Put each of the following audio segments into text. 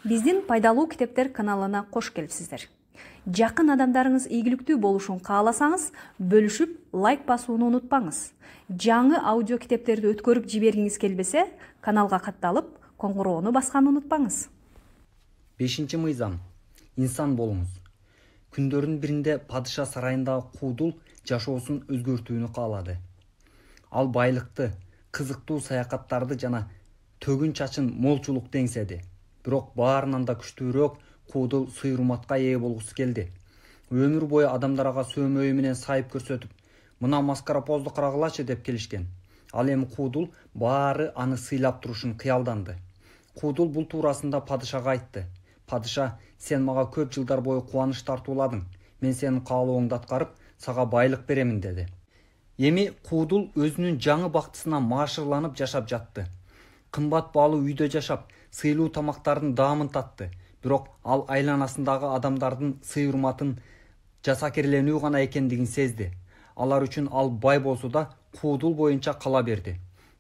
Биздин Пайдалуу китептер каналына кош келипсиздер. Жакын адамдарыңыз ийгиликтүү болушун кааласаңыз, бөлүшүп, лайк басууну унутпаңыз. Жаңы аудио китептерди өткөрүп жибергиңиз келбесе, каналга катталып, коңгуроону басканды унутпаңыз. 5-мыйзам. Инсан болуңуз. Күндөрдүн биринде падыша сарайындагы куудул жашоосун өзгөртүүнү каалады. Ал байлыкты, кызыктуу саякаттарды жана төгүн чачын молчулукту эңседи. Бирок баарынан да күчтүүрөөк куудул сый-урматка ээ болгусу келди. Өмүр бою адамдар ага сөөмөйү менен сайып көрсөтүп, мына маскарапозду карагылачы деп келишкен. Ал эми куудул баары аны сыйлап турушун кыялданды. Куудул бул туурасында падышага айтты. Падыша, сен мага көп жылдар бою кубаныч тартууладың. Мен сенин каалооңду аткарып, сага байлык беремин деди. Эми куудул өзүнүн жаңы бактысына маашырланып жашап жатты. Кымбат баалуу үйдө жашап, сыйлуу тамактардын даамын татты. Бирок ал айланасындагы адамдардын сый-урматын жасакерленүү гана экендигин сезди. Алар үчүн ал бай болсо да куудул боюнча кала берди.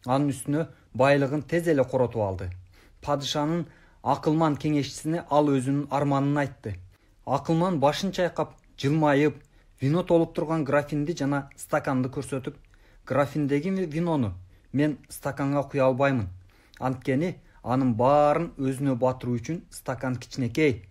Анын үстүнө байлыгын тез эле коротуп алды. Падышанын акылман кеңешчисине ал өзүнүн арманын айтты. Акылман башын чайкап, жылмайып, вино толуп турган графинди жана стаканды көрсөтүп, графиндеги винону мен стаканга куя албаймын. Анткени анын баарын өзүнө батыруу үчүн стакан кичинекей.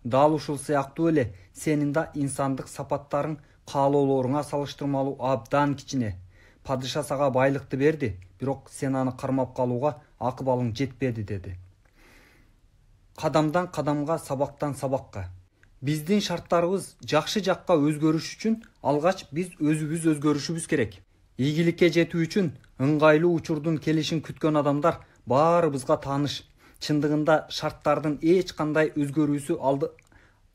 Дал ушул сыяктуу эле сенин да инсандык сапаттарың каалоолоруңа салыштырмалуу абдан кичине. Падыша сага байлыкты берди, бирок сен аны кармап калууга акыбалың жетпеди деди. Кадамдан кадамга, сабактан сабакка. Биздин шарттарыбыз жакшы жакка өзгөрүш үчүн алгач биз өзүбүз өзгөрүшүбүз керек. Ийгиликке жетүү үчүн ыңгайлуу учурдун келишин күткөн адамдар баарыбызга тааныш. Чындыгында шарттардын эч кандай өзгөрүүсү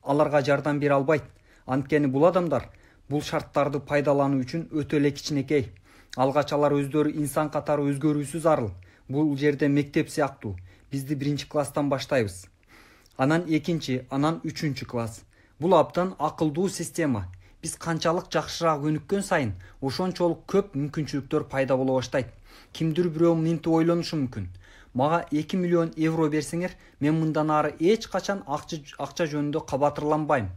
аларга жардам бере албайт. Анткени бул адамдар бул шарттарды пайдалануу үчүн өтө эле кичинекей. Алгач алар өздөрү инсан катары өзгөрүүсү зарыл. Бул жерде мектеп сыяктуу. Бизди 1-класстан баштайбыз. Анан 2, анан 3 класс. Бул абдан акылдуу система. Биз канчалык жакшыраак өнүккөн сайын, ошончолук көп мүмкүнчүлүктөр пайда боло баштайт. Кимдир бирөө мынтип ойлонушу мүмкүн. Мага 2 миллион евро берсеңер, мен мындан ары эч качан акча жөнүндө кабатырланбайм.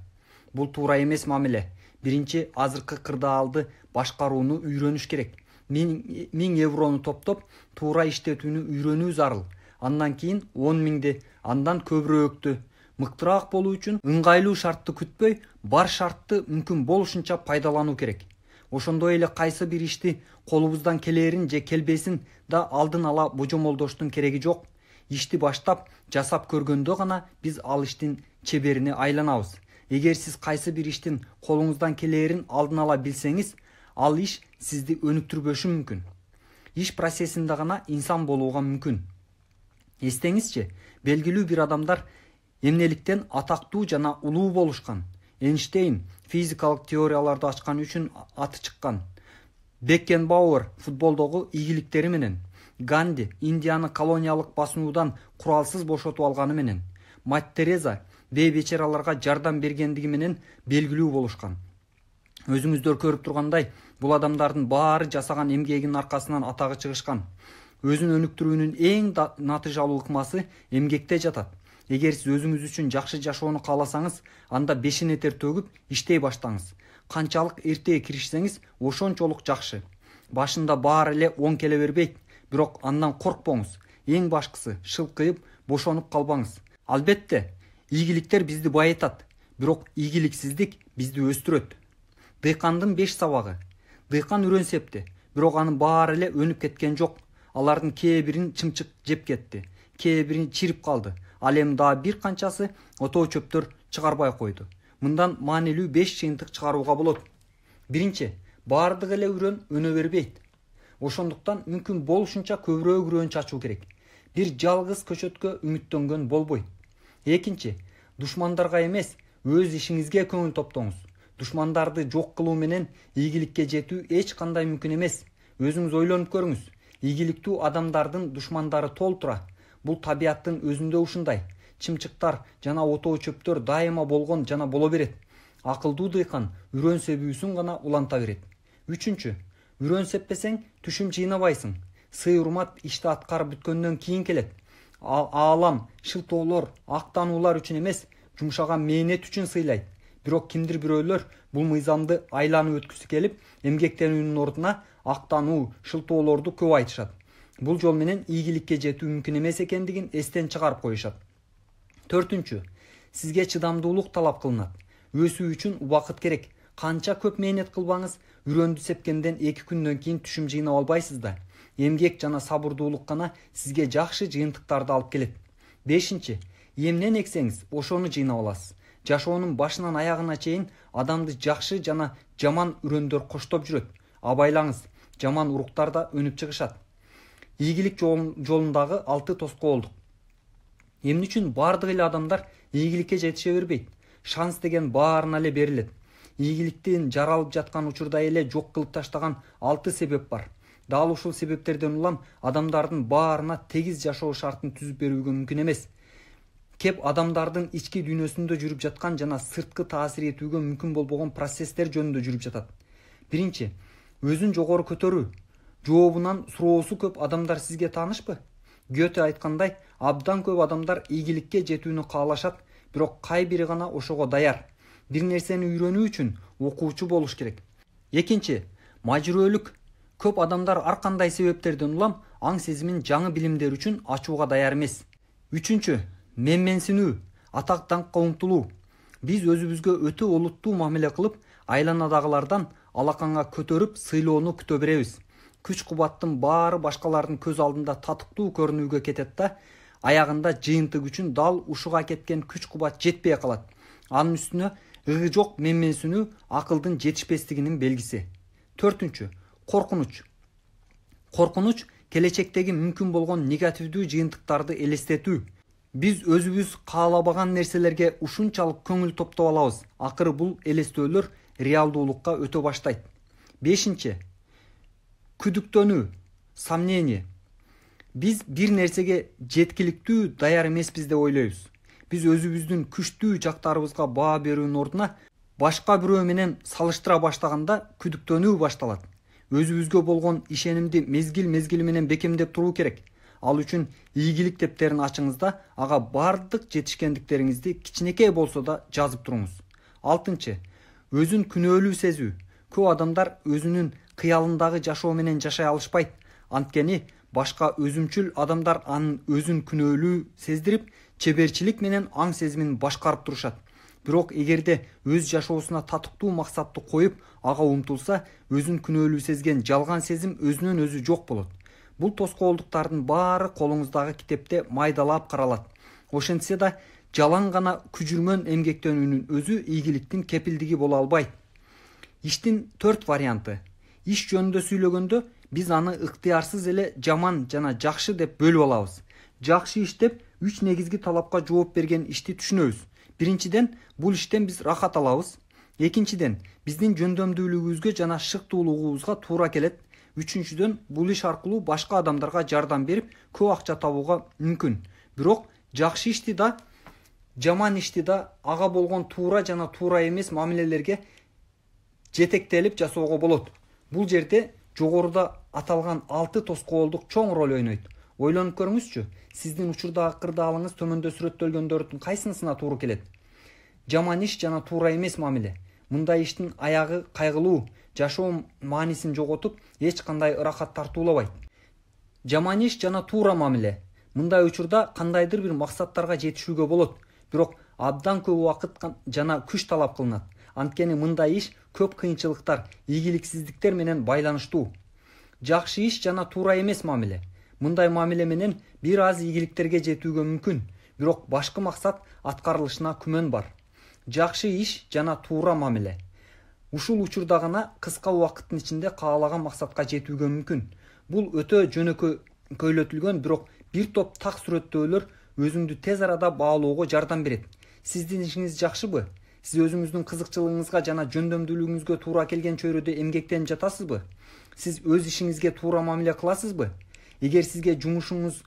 Бул туура эмес мамиле. Биринчи азыркы кырдаалды башкарууну үйрөнүш керек. 1000 еврону топтоп, туура иштетүүнү үйрөнүү зарыл. Андан кийин 10 000, андан көбүрөөктү. Мыктыраак болуу үчүн ыңгайлуу шартты күтпөй, бар шартты мүмкүн болушунча пайдалануу керек. Ошондой эле кайсы бир ишти колубуздан келерин же келбесин да алдын ала божомолдоштун кереги жок. Ишти баштап, жасап көргөндө гана биз ал иштин чеберине айланабыз. Эгер сиз кайсы бир иштин колуңуздан келерин алдын ала билсеңиз, ал иш сизди өнүктүрбөшү мүмкүн. Иш процессинде гана инсан болууга мүмкүн. Эстеңизчи, белгилүү бир адамдар эмнеликтен атактуу жана улуу болушкан. Эйнштейн физикалык теорияларды ачкан үчүн аты чыккан. Беккенбауэр футболдогу ийгиликтери менен, Ганди Индияны колониялык басынуудан куралсыз бошотуп алганы менен, Мать Тереза бейбечараларга жардам бергендиги менен белгилүү болушкан. Өзүңүздөр көрүп тургандай, бул адамдардын баары жасаган эмгегинин аркасынан атагы чыгышкан. Өзүн өнүктүрүүнүн эң натыйжалуу ыкмасы эмгекте жатат. Эгер сиз өзүңүз үчүн жакшы жашоону кааласаңыз, анда бешин этер төгүп иштей баштаңыз. Канчалык эрте киришсеңиз, ошончолук жакшы. Башында баары эле оң келе бербейт, бирок андан коркпоңуз. Эң башкысы, шылкыйып, бошонуп калбаңыз. Албетте, ийгиликтер бизди байытат, бирок ийгиликсиздик бизди өстүрөт. Дыйкандын 5 сабагы. Дыйкан үрөн септи, бирок анын баары эле өнүп кеткен жок. Алардын кээ бирин чымчык жеп кетти, кээ бирин чирип калды. Ал эми дагы бир канчасы отоо чөптөр чыгарбай койду. Мындан маанилүү 5 чыйынтык чыгарууга болот. Биринчи, баардык эле үрөн өнө бербейт. Ошондуктан мүмкүн болушунча көбүрөөк үрөн чачуу керек. Бир жалгыз көчөткө үмүттөнгөн болбойт. Экинчи, душмандарга эмес, өз ишиңизге көңүл топтоңуз. Душмандарды жок кылуу менен ийгиликке жетүү эч кандай мүмкүн эмес. Өзүңүз ойлонуп көрүңүз. Ийгиликтүү адамдардын душмандары толтура. Бул табияттын өзүндө ушундай. Чымчыктар жана отоо чөптөр дайыма болгон жана боло берет. Акылдуу дыйкан үрөн себүүсүн гана уланта берет. Үчүнчү, үрөн сеппесең түшүм жыйнабайсың. Сый-урмат ишти аткарып бүткөндөн кийин келет. аалам шылтоолор актануулар үчүн эмес, жумшаган мээнет үчүн сыйлайт. Бирок кимдир бирөөлөр бул мыйзамды айланып өткүсү келип, эмгектенүүнүн ордуна актануу, шылтоолорду көп айтышат. Бул жол менен ийгиликке жетүү мүмкүн эмес экендигин эстен чыгарып коюшат. 4. Сизге чыдамдуулук талап кылынат. Өсүү үчүн убакыт керек. Канча көп мээнет кылбаңыз, үрөндү сепкенден 2 күндөн кийин түшүм жыйнап албайсыз да. Эмгек жана сабырдуулук гана сизге жакшы жыйынтыктарды алып келет. 5. Эмнен эксеңиз, ошону жыйнап аласыз. Жашоонун башынан аягына чейин адамды жакшы жана жаман үрөндөр коштоп жүрөт. Абайлаңыз, жаман уруктар да өнүп чыгышат. Ийгилик жолундагы 6 тоскоолдук. Эмне үчүн бардык эле адамдар ийгиликке жетише бербейт? Шанс деген баарына эле берилет. Ийгиликтин жаралып жаткан учурда эле жок кылып таштаган 6 себеп бар. Дал ушул себептерден улам адамдардын баарына тегиз жашоо шартын түзүп берүүгө мүмкүн эмес. Кеп адамдардын ички дүйнөсүндө жүрүп жаткан жана сырткы таасир этүүгө мүмкүн болбогон процесстер жөнүндө жүрүп жатат. 1. Өзүн жогору көтөрүү. Жообунан суроосу көп адамдар сизге таанышпы? Гёте айткандай, абдан көп адамдар ийгиликке жетүүнү каалашат, бирок кай бири гана ошого даяр. Бир нерсени үйрөнүү үчүн окуучу болуш керек. 2. Мажүрөлүк. Көп адамдар ар кандай себептерден улам аң сезимин жаңы билимдер үчүн ачууга даяр эмес. 3. Менменсинүү, атак даңкка умтулуу. Биз өзүбүзгө өтө олуттуу мамиле кылып, айланадагылардан алаканга көтөрүп сыйлоону күтө беребиз. Күч-кубаттын баары башкалардын көз алдында татыктуу көрүнүүгө кетет да, аягында жыйынтык үчүн дал ушуга кеткен күч-кубат жетпей калат. Анын үстүнө ыгы жок менменсинүү акылдын жетишпестигинин белгиси. 4. Коркунуч. Коркунуч келечектеги мүмкүн болгон негативдүү жыйынтыктарды элестетүү. Биз өзүбүз каалабаган нерселерге ушунчалык көңүл топтоп алабыз. Акыры бул элестөөлөр реалдуулукка өтө баштайт. 5. Күдүктөнүү, сомнение. Биз бир нерсеге жеткиликтүү даяр эмеспиз деп ойлойбуз. Биз өзүбүздүн күчтүү жактарыбызга баа берүүнүн ордуна башка бирөө менен салыштыра баштаганда күдүктөнүү башталат. Өзүбүзгө болгон ишенимди мезгил менен бекемдеп туруу керек. Ал үчүн ийгилик тептерин ачыңыз да, ага бардык жетишкендиктериңизди кичинекей болсо да жазып туруңуз. 6. Өзүн күнөөлүү сезүү. Көп адамдар өзүнүн кыялындагы жашоо менен жашай алышпайт. Анткени башка өзүмчүл адамдар анын өзүн күнөөлүү сездирип, чеберчилик менен аң сезимин башкарып турушат. Бирок эгерде өз жашоосуна татыктуу максатты коюп, ага умтулса, өзүн күнөөлүү сезген жалган сезим өзүнөн өзү жок болот. Бул тоскоолдуктардын баары колуңуздагы китепте майдалап каралат. Ошентсе да, жалаң гана күжүрмөн эмгектенүүнүн өзү ийгиликтин кепилдиги боло албайт. Иштин 4 варианты. Иш жөнүндө сүйлөгөндө биз аны ыктыярсыз эле жаман жана жакшы деп бөлүп алабыз. Жакшы иш деп 3 негизги талапка жооп берген ишти түшүнөбүз. Биринчиден, бул иштен биз рахат алабыз. Экинчиден, биздин жөндөмдүүлүгүбүзгө жана шыктуулугубузга туура келет. Үчүнчүдөн, бул иш аркылуу башка адамдарга жардам берип, көп акча табууга мүмкүн. Бирок жакшы ишти да, жаман ишти да ага болгон туура жана туура эмес мамилелерге жетектелип жасоого болот. Бул жерде жогоруда аталган 6 тоскоолдук чоң роль ойнойт. Ойлонуп көрүңүзчү, сиздин учурдагы кырдаалыңыз төмөндө сүрөттөлгөндөрдүн кайсынысына туура келет? Жаман иш жана туура эмес мамиле. Мындай иштин аягы кайгылуу, жашоо маанисин жоготуп, эч кандай ырахат тартуулабайт. Жаман иш жана туура мамиле. Мындай учурда кандайдыр бир максаттарга жетишүүгө болот, бирок абдан көп убакыт жана күч талап кылынат. Анткени мындай иш көп кыйынчылыктар, ийгиликсиздиктер менен байланыштуу. Жакшы иш жана туура эмес мамиле. Мындай мамиле менен бир аз ийгиликтерге жетүүгө мүмкүн, бирок башкы максат аткарылышына күмөн бар. Жакшы иш жана туура мамиле. Ушул учурда гана кыска убакыттын ичинде каалаган максатка жетүүгө мүмкүн. Бул өтө жөнөкөйлөтүлгөн, бирок бир топ так сүрөттөөлөр өзүңдү тез арада баалоого жардам берет. Сиздин ишиңиз жакшыбы? Сиз өзүңүздүн кызыкчылыгыңызга жана жөндөмдүүлүгүңүзгө туура келген чөйрөдө эмгектенип жатасызбы? Сиз өз ишиңизге туура мамиле кыласызбы? Эгер сизге жумушуңуз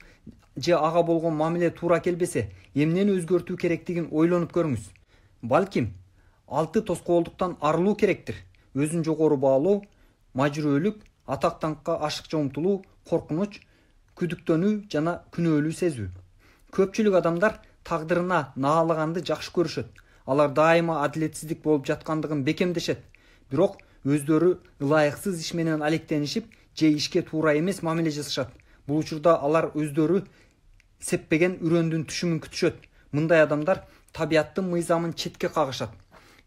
же ага болгон мамиле туура келбесе, эмнени өзгөртүү керектигин ойлонуп көрүңүз. Балким 6 тоскоолдуктан арылуу керектир. Өзүн жогору баалоо, мажүрөлүк, атак даңкка ашыкча умтулуу, коркунуч, күдүктөнүү жана күнөөлүү сезүү. Көпчүлүк адамдар тагдырына наалаганды жакшы көрүшөт. Алар дайыма адилетсиздик болуп жаткандыгын бекемдешет. Бирок өздөрү ылайыксыз иш менен алектенишип, же ишке туура эмес мамиле жасашат. Бул учурда алар өздөрү сеппеген үрөндүн түшүмүн күтүшөт. Мындай адамдар табияттын мыйзамын четке кагышат.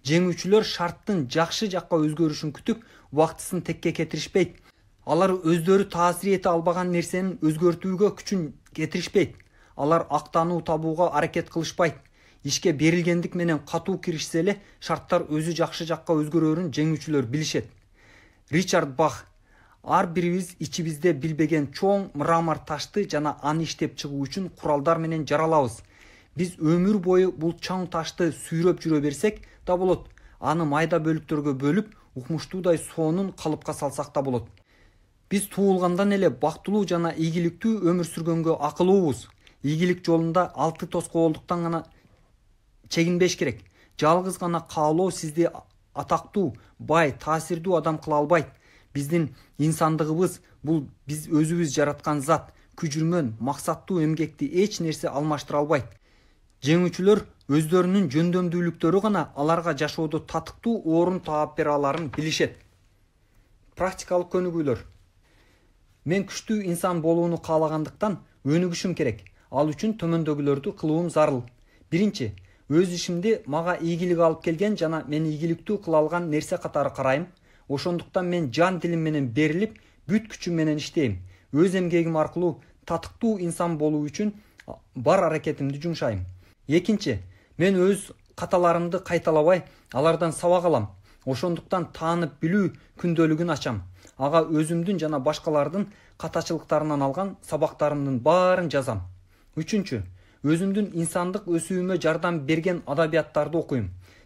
Жеңүүчүлөр шарттын жакшы жакка өзгөрүшүн күтүп, убактысын текке кетиришпейт. Алар өздөрү таасир эте албаган нерсени өзгөртүүгө күчүн кетиришпейт. Алар актануу табууга аракет кылышпайт. Ишке берилгендик менен катуу киришсе эле шарттар өзү жакшы жакка өзгөрөрүн жеңүүчүлөр билишет. Ричард Бах: ар бирибиз ичибизде билбеген чоң мрамор ташты жана аны иштеп чыгуу үчүн куралдар менен жаралабыз. Биз өмүр бою бул чоң ташты сүйрөп жүрө берсек да болот. Аны майда бөлүктөргө бөлүп, укмуштуудай соонун калыпка салсак да болот. Биз туулгандан эле бактылуу жана ийгиликтүү өмүр сүргөнгө акылуубуз. Ийгилик жолунда 6 тоскоолдуктан гана чегинбеш керек. Жалгыз гана каалоо сизди атактуу, бай, таасирдүү адам кыла албайт. Биздин инсандыгыбыз бул биз өзүбүз жараткан зат. Күжүрмөн, максаттуу эмгекти эч нерсе алмаштыра албайт. Жеңүүчүлөр өздөрүнүн жөндөмдүүлүктөрү гана аларга жашоодо татыктуу орун таап бере аларын билишет. Практикалык көнүгүүлөр. Мен күчтүү инсан болууну каалагандыктан өнүгүшүм керек. Ал үчүн төмөндөгүлөрдү кылуум зарыл. Биринчи, өз ишимди мага ийгилик алып келген жана мен ийгиликтүү кыла алган нерсе катары карайм. Ошондуктан мен жан дилим менен берилип, бүт күчүм менен иштейм. Өз эмгегим аркылуу татыктуу инсан болуу үчүн бар аракетимди жумшайм. Экинчи, мен өз каталарымды кайталабай, алардан сабак алам. Ошондуктан таанып билүү күндөлүгүн ачам. Ага өзүмдүн жана башкалардын катачылыктарынан алган сабактарымдын баарын жазам. Үчүнчү, өзүмдүн инсандык өсүүмө жардам берген адабияттарды окуйм.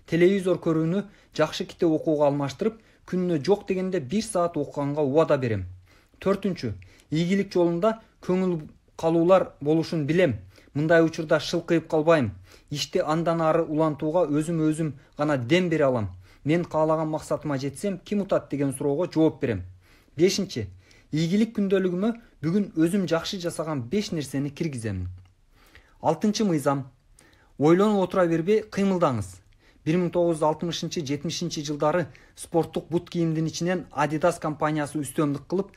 Телевизор көрүүнү жакшы китеп окууга алмаштырып, күнүнө жок дегенде 1 саат окуганга убада берем. Төртүнчү, ийгилик жолунда көңүл калуулар болушун билем. Мындай учурда шылкыйып калбайм. Ишти андан ары улантууга өзүм гана дем бере алам. Мен каалаган максатыма жетсем, ким утат деген суроого жооп берем. Бешинчи, ийгилик күндөлүгүмө бүгүн өзүм жакшы жасаган 5 нерсени киргизем. Алтынчы мыйзам. Ойлонуп отура бербей кыймылдаңыз. 1960-70 жылдары спорттук бут кийимдин ичинен Adidas компаниясы үстөмдүк кылып,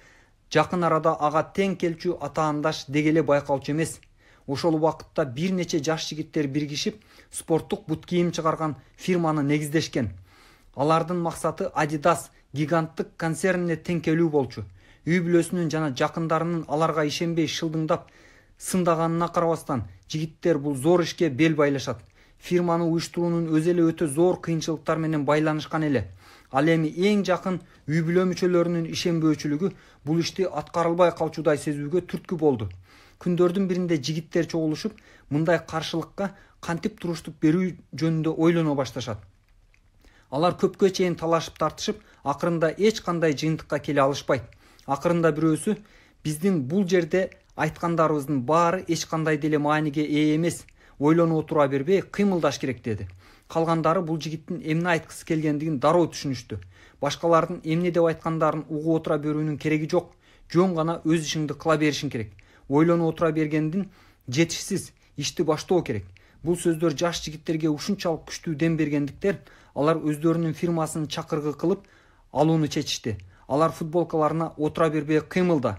жакын арада ага тең келчү атаандаш дегеле байкалчу эмес. Ошол убакытта бир нече жаш жигиттер биригишип, спорттук бут кийим чыгарган фирманы негиздешкен. Алардын максаты Adidas гиганттык концернине тең келүү болчу. Үй бүлөсүнүн жана жакындарынын аларга ишенбей шылдыңдап сындаганына карабастан, жигиттер бул зор ишке бел байлашат. Фирманы уюштуруунун өзү эле өтө зор кыйынчылыктар менен байланышкан эле. Ал эми эң жакын үй бүлө мүчөлөрүнүн ишенбөөчүлүгү бул ишти аткарылбай калчудай сезүүгө түрткү болду. Күндөрдүн биринде жигиттер чогулушуп, мындай каршылыкка кантип туруштук берүү жөнүндө ойлоно башташат. Алар көпкө чейин талашып тартышып, акырында эч кандай жыйынтыкка келе алышпайт. Акырында бирөөсү: биздин бул жерде айткандарыбыздын баары эч кандай деле мааниге ээ эмес. Ойлонуп отура бербей кыймылдаш керек деди. Калгандары бул жигиттин эмне айткысы келгендигин дароо түшүнүштү. Башкалардын эмне деп айткандарын угуп отура берүүнүн кереги жок. Жөн гана өз ишиңди кыла беришиң керек. Ойлонуп отура бергендин жетишсиз, ишти баштоо керек. Бул сөздөр жаш жигиттерге ушунчалык күчтүү дем бергендиктен алар өздөрүнүн фирмасын чакыргы кылып алууну чечишти. Алар футболкаларына отура бербей кыймылда,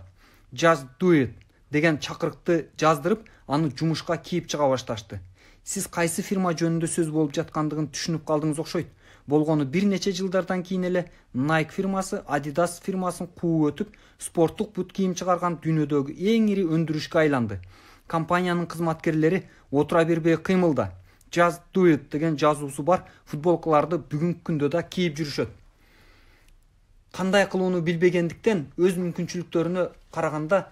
Just do it деген чакырыкты жаздырып, аны жумушка кийип чыга башташты. Сиз кайсы фирма жөнүндө сөз болуп жаткандыгын түшүнүп калдыңыз окшойт. Болгону бир нече жылдардан кийин эле Nike фирмасы Adidas фирмасын кууп өтүп, спорттук бут кийим чыгарган дүйнөдөгү эң ири өндүрүшкө айланды. Компаниянын кызматкерлери отура бербей кыймылда, Just do it деген жазуусу бар футболкаларды бүгүнкү күндө да кийип жүрүшөт. Кандай кылууну билбегендиктен өз мүмкүнчүлүктөрүнө караганда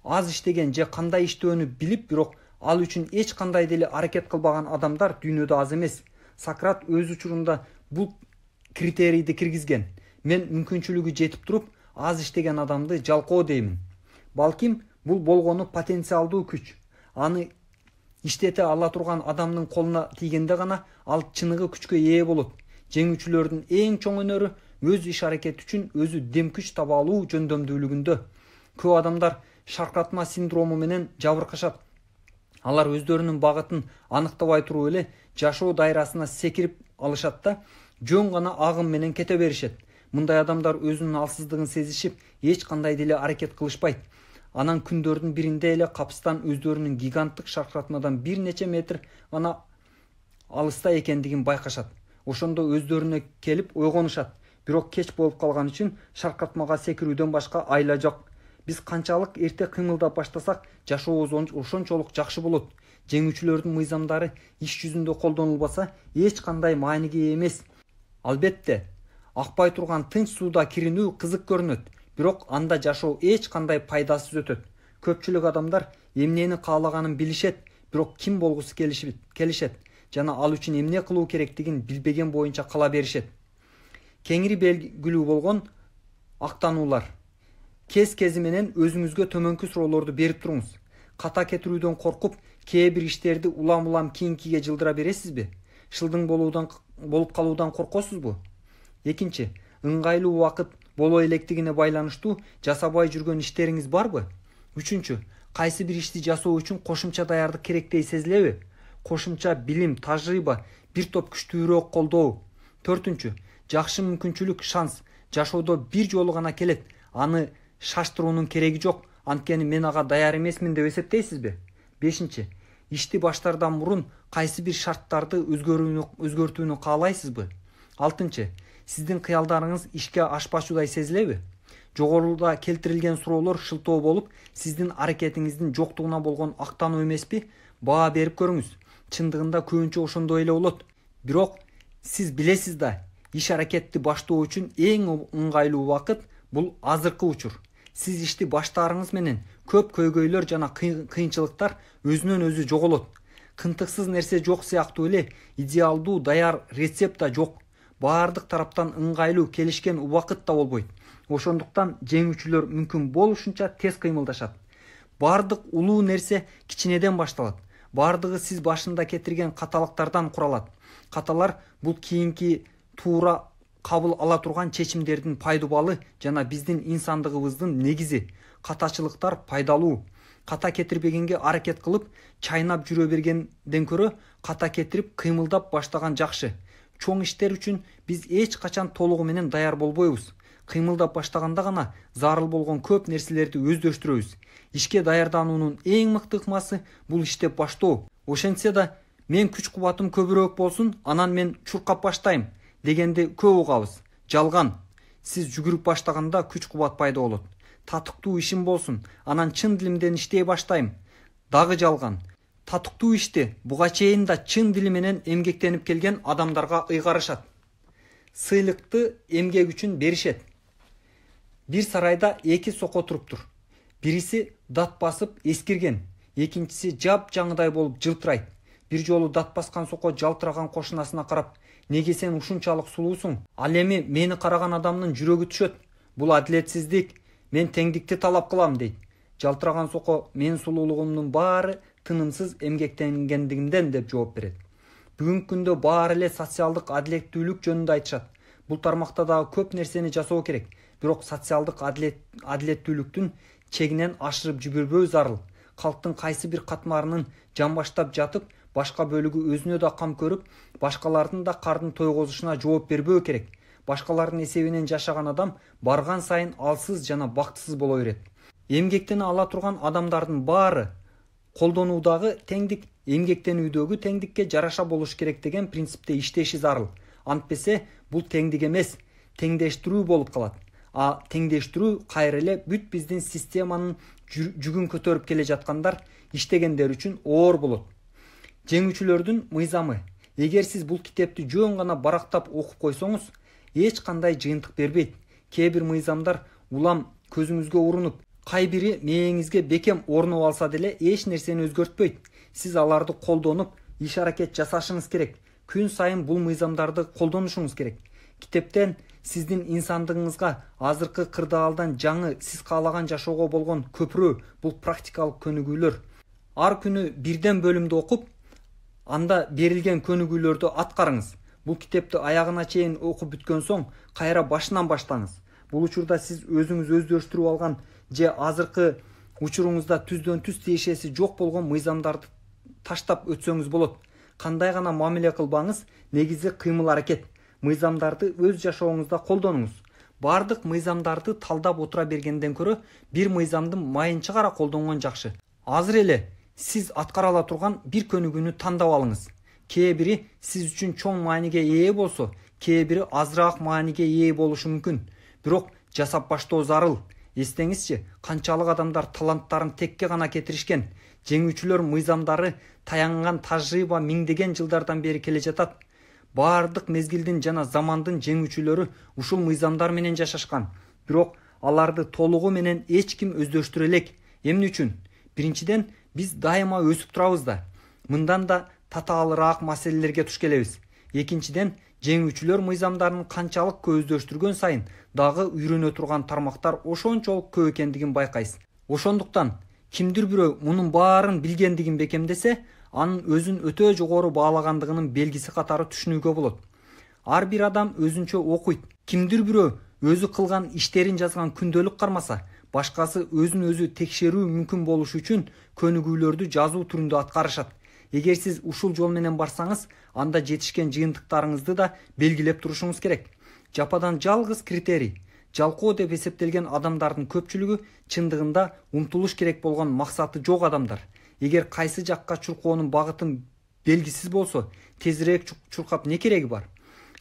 аз иштеген же кандай иштөөнү билип, бирок ал үчүн эч кандай деле аракет кылбаган адамдар дүйнөдө аз эмес. Сократ өз учурунда бул критерийди киргизген. Мен мүмкүнчүлүгү жетип туруп, аз иштеген адамды жалкоо деймин. Балким бул болгону потенциалдуу күч. Аны иштете ала турган адамдын колуна тийгенде гана ал чыныгы күчкө ээ болот. Жеңүүчүлөрдүн эң чоң өнөрү өз иш аракети үчүн өзү дем күч таба алуу жөндөмдүүлүгүндө. Көп адамдар шаркыратма синдрому менен жабыркашат. Алар өздөрүнүн багытын аныктабай туруп эле жашоо дайрасына секирип алышат да жөн гана агым менен кете беришет. Мындай адамдар өзүнүн алсыздыгын сезишип, эч кандай деле аракет кылышпайт. Анан күндөрдүн биринде эле капыстан өздөрүнүн гиганттык шаркыратмадан бир нече метр гана алыста экендигин байкашат. Ошондо өздөрүнө келип ойгонушат. Бирок кеч болуп калган үчүн шаркыратмага секирүүдөн башка айла жок. Биз канчалык эрте кыймылдап баштасак, жашообуз ошончолук жакшы болот. Жеңүүчүлөрдүн мыйзамдары иш жүзүндө колдонулбаса, эч кандай мааниге ээ эмес. Албетте, акпай турган тынч сууда киринүү кызык көрүнөт, бирок анда жашоо эч кандай пайдасыз өтөт. Көпчүлүк адамдар эмнени каалаганын билишет, бирок ким болгусу келишет жана ал үчүн эмне кылуу керектигин билбеген боюнча кала беришет. Кеңири белгилүү болгон актануулар. Кез-кези менен өзүңүзгө төмөнкү суроолорду берип туруңуз. Ката кетирүүдөн коркуп, кээ бир иштерди улам кийинкиге жылдыра бересизби? Шылдың болуп калуудан коркосузбу? Экинчи, ыңгайлуу убакыт боло электигине байланыштуу жасабай жүргөн иштериңиз барбы? Үчүнчү, кайсы бир ишти жасоо үчүн кошумча даярдык керектей сезилеби? Кошумча билим, тажрыйба, бир топ күчтүүрөөк колдоо. Төртүнчү, жакшы мүмкүнчүлүк, шанс жашоодо бир жолу гана келет. Аны шаштыруунун кереги жок, анткени мен ага даяр эмесмин деп эсептейсизби? Бешинчи, ишти баштаардан мурун кайсы бир шарттарды өзгөртүүнү каалайсызбы? Алтынчы, сиздин кыялдарыңыз ишке ашпачудай сезилеби? Жогоруда келтирилген суроолор шылтоо болуп, сиздин аракетиңиздин жоктугуна болгон актануу эмеспи? Баа берип көрүңүз. Чындыгында көбүнчө ошондой эле болот. Бирок сиз билесиз да, иш аракетти баштоо үчүн эң ыңгайлуу убакыт бул азыркы учур. Сиз ишти баштаарыңыз менен көп көйгөйлөр жана кыйынчылыктар өзүнөн өзү жоголот. Кынтыксыз нерсе жок сыяктуу эле идеалдуу даяр рецепт да жок. Баардык тараптан ыңгайлуу келишкен убакыт да болбойт. Ошондуктан жеңүүчүлөр мүмкүн болушунча тез кыймылдашат. Баардык улуу нерсе кичинеден башталат. Баардыгы сиз башында кетирген каталыктардан куралат. Каталар бул кийинки туура кабыл ала турган чечимдердин пайдубалы жана биздин инсандыгыбыздын негизи. Катачылыктар пайдалуу. Ката кетирбегенге аракет кылып, чайнап жүрө бергенден көрө ката кетирип кыймылдап баштаган жакшы. Чоң иштер үчүн биз эч качан толугу менен даяр болбойбуз. Кыймылдап баштаганда гана зарыл болгон көп нерселерди өздөштүрөбүз. Ишке даярдануунун эң мыкты ыкмасы бул иштеп баштоо. Ошентсе да, мен күч-кубатым көбүрөөк болсун, анан мен чуркап баштайм дегенди көп угабыз. Жалган. Сиз жүгүрүп баштаганда күч-кубат пайда болот. Татыктуу ишим болсун, анан чын дилимден иштей баштайм. Дагы жалган. Татыктуу ишти буга чейин да чын дили менен эмгектенип келген адамдарга ыйгарышат. Сыйлыкты эмгек үчүн беришет. Бир сарайда эки соко туруптур. Бириси дат басып эскирген, экинчиси жап-жаңыдай болуп жылтырайт. Бир жолу дат баскан соко жалтыраган кошунасына карап, "Неге сен ушунчалык сулуусуң? Ал эми мени караган адамдын жүрөгү түшөт. Бул адилетсиздик. Мен теңдикти талап кылам" дейт. Жалтыраган соко "Менин сулуулугумдун баары тынымсыз эмгектенгендигимден" деп жооп берет. Бүгүнкү күндө баары эле социалдык адилеттүүлүк жөнүндө айтышат. Бул тармакта дагы көп нерсени жасоо керек. Бирок социалдык адилеттүүлүктүн чегинен ашырып жибербөө зарыл. Калктын кайсы бир катмарынын жамбаштап жатып, башка бөлүгү өзүнө да кам көрүп, башкалардын да кардын тойгозушуна жооп бербөө керек. Башкалардын эсебинен жашаган адам барган сайын алсыз жана бактысыз боло берет. Эмгектене ала турган адамдардын баары колдонуудагы теңдик, эмгектенүүдөгү теңдикке жараша болуш керек деген принципте иштеши зарыл. Антпесе бул теңдик эмес, теңдештирүү болуп калат. А теңдештирүү кайра эле бүт биздин системанын жүгүн көтөрүп келе жаткандар иштегендер үчүн оор болот. Жеңүүчүлөрдүн мыйзамы. Эгер сиз бул китепти жөн гана барактап окуп койсоңуз, эч кандай жыйынтык бербейт. Кээ бир мыйзамдар улам көзүңүзгө урунуп, кай бири мээңизге бекем орнуп алса деле эч нерсени өзгөртпөйт. Сиз аларды колдонуп, иш аракет жасашыңыз керек. Күн сайын бул мыйзамдарды колдонушуңуз керек. Китептен сиздин инсандыгыңызга азыркы кырдаалдан жаңы сиз каалаган жашоого болгон көпүрө бул практикалык көнүгүүлөр. Ар күнү бирден бөлүмдү окуп, анда берилген көнүгүүлөрдү аткарыңыз. Бул китепти аягына чейин окуп бүткөн соң кайра башынан баштаңыз. Бул учурда сиз өзүңүз өздөштүрүп алган же азыркы учуруңузда түздөн түз тиешеси жок болгон мыйзамдарды таштап өтсөңүз болот. Кандай гана мамиле кылбаңыз, негизи кыймыл аракет. Мыйзамдарды өз жашооңузда колдонуңуз. Бардык мыйзамдарды талдап отура бергенден көрө бир мыйзамды майынча гана колдонгон жакшы. Азыр эле сиз аткара ала турган бир көнүгүүнү тандап алыңыз. Кээ бири сиз үчүн чоң мааниге ээ болсо, кээ бири азыраак мааниге ээ болушу мүмкүн. Бирок жасап баштоо зарыл. Эстеңизчи, канчалык адамдар таланттарын текке гана кетиришкен. Жеңүүчүлөр мыйзамдары таянган тажрыйба миңдеген жылдардан бери келе жатат. Бардык мезгилдин жана замандын жеңүүчүлөрү ушул мыйзамдар менен жашашкан. Бирок аларды толугу менен эч ким өздөштүрө элек. Эмне үчүн? Биринчиден, биз дайыма өсүп турабыз да. Мындан да татаалыраак маселелерге туш келебиз. Экинчиден, жеңүүчүлөр мыйзамдарын канчалык көздөштүргөн сайын дагы үйрөнө турган тармактар ошончолук көп экендигин байкайсыз. Ошондуктан кимдир бирөө мунун баарын билгендигин бекемдесе, анын өзүн өтө жогору баалагандыгынын белгиси катары түшүнүүгө болот. Ар бир адам өзүнчө окуйт. Кимдир бирөө өзү кылган иштерин жазган күндөлүк кармаса, башкасы өзүн өзү текшерүү мүмкүн болушу үчүн көнүгүүлөрдү жазуу түрүндө аткарышат. Эгер сиз ушул жол менен барсаңыз, анда жетишкен жыйынтыктарыңызды да белгилеп турушуңуз керек. Жападан жалгыз критерий жалкоо деп эсептелген адамдардын көпчүлүгү чындыгында умтулуш керек болгон максаты жок адамдар. Эгер кайсы жакка чуркоонун багытын белгисиз болсо, тезирээк чуркап не кереги бар?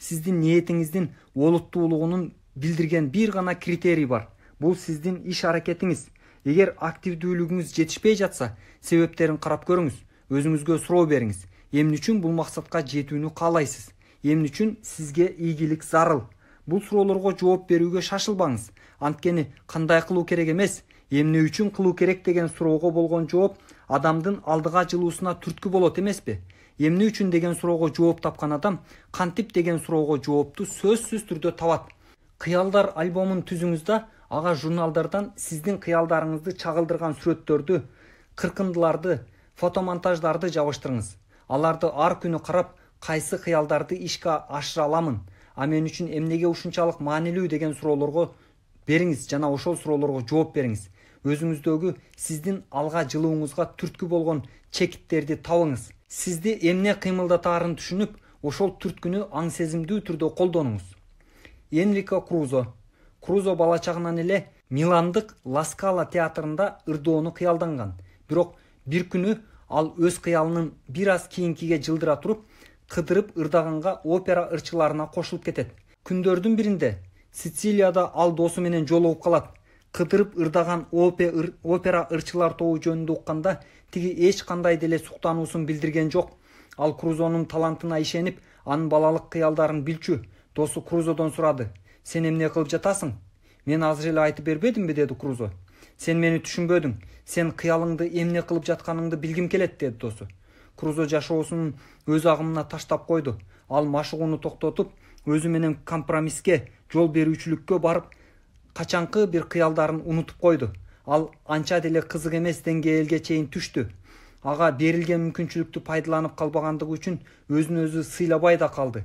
Сиздин ниетиңиздин олуттуулугунун билдирген бир гана критерий бар. Бул сиздин иш аракетиңиз. Эгер активдүүлүгүңүз жетишпей жатса, себептерин карап көрүңүз. Өзүңүзгө суроо бериңиз. Эмне үчүн бул максатка жетүүнү каалайсыз? Эмне үчүн сизге ийгилик зарыл? Бул суроолорго жооп берүүгө шашылбаңыз. Анткени кандай кылуу керек эмес, эмне үчүн кылуу керек деген суроого болгон жооп адамдын алдыга жылуусуна түрткү болот эмеспи? Эмне үчүн деген суроого жооп тапкан адам кантип деген суроого жоопту сөзсүз түрдө табат. Кыялдар альбомун түзүңүз да ага журналдардан сиздин кыялдарыңызды чагылдырган сүрөттөрдү, кыркындыларды, фотомонтаждарды жабыштырыңыз. Аларды ар күнү карап, кайсы кыялдарды ишке ашыра аламын, а мен үчүн эмнеге ушунчалык маанилүү деген суроолорго бериңиз жана ошол суроолорго жооп бериңиз. Өзүңүздөгү сиздин алга жылууңузга түрткү болгон чекиттерди табыңыз. Сизди эмне кыймылдатаарын түшүнүп, ошол түрткүнү аң сезимдүү түрдө колдонуңуз. Энрико Крузо. Крузо бала чагынан эле Миландык Ла Скала театрында ырдоону кыялданган. Бирок бир күнү ал өз кыялынын бир аз кийинкиге жылдыра туруп, кыдырып ырдаганга опера ырчыларына кошулуп кетет. Күндөрдүн биринде Сицилияда ал досу менен жолугуп калат. Кыдырып ырдаган опера ырчылар тобу жөнүндө укканда, тиги эч кандай деле суктануусун билдирген жок. Ал Крузонун талантына ишенип, анын балалык кыялдарын билчү. Досу Крузодон сурады: "Сен эмне кылып жатасың?" "Мен азыр эле айтып бербедимби?" деди Крузо. "Сен мени түшүнбөдүң. Сен кыялыңды эмне кылып жатканыңды билгим келет" деди досу. Крузо жашоосунун өз агымына таштап койду. Ал машыгууну токтотуп, өзү менен компромисске, жол берүүчүлүккө барып, качанкы бир кыялдарын унутуп койду. Ал анча деле кызык эмес деңгээлге чейин түштү. Ага берилген мүмкүнчүлүктү пайдаланып калбагандыгы үчүн өзүн өзү сыйлабай да калды.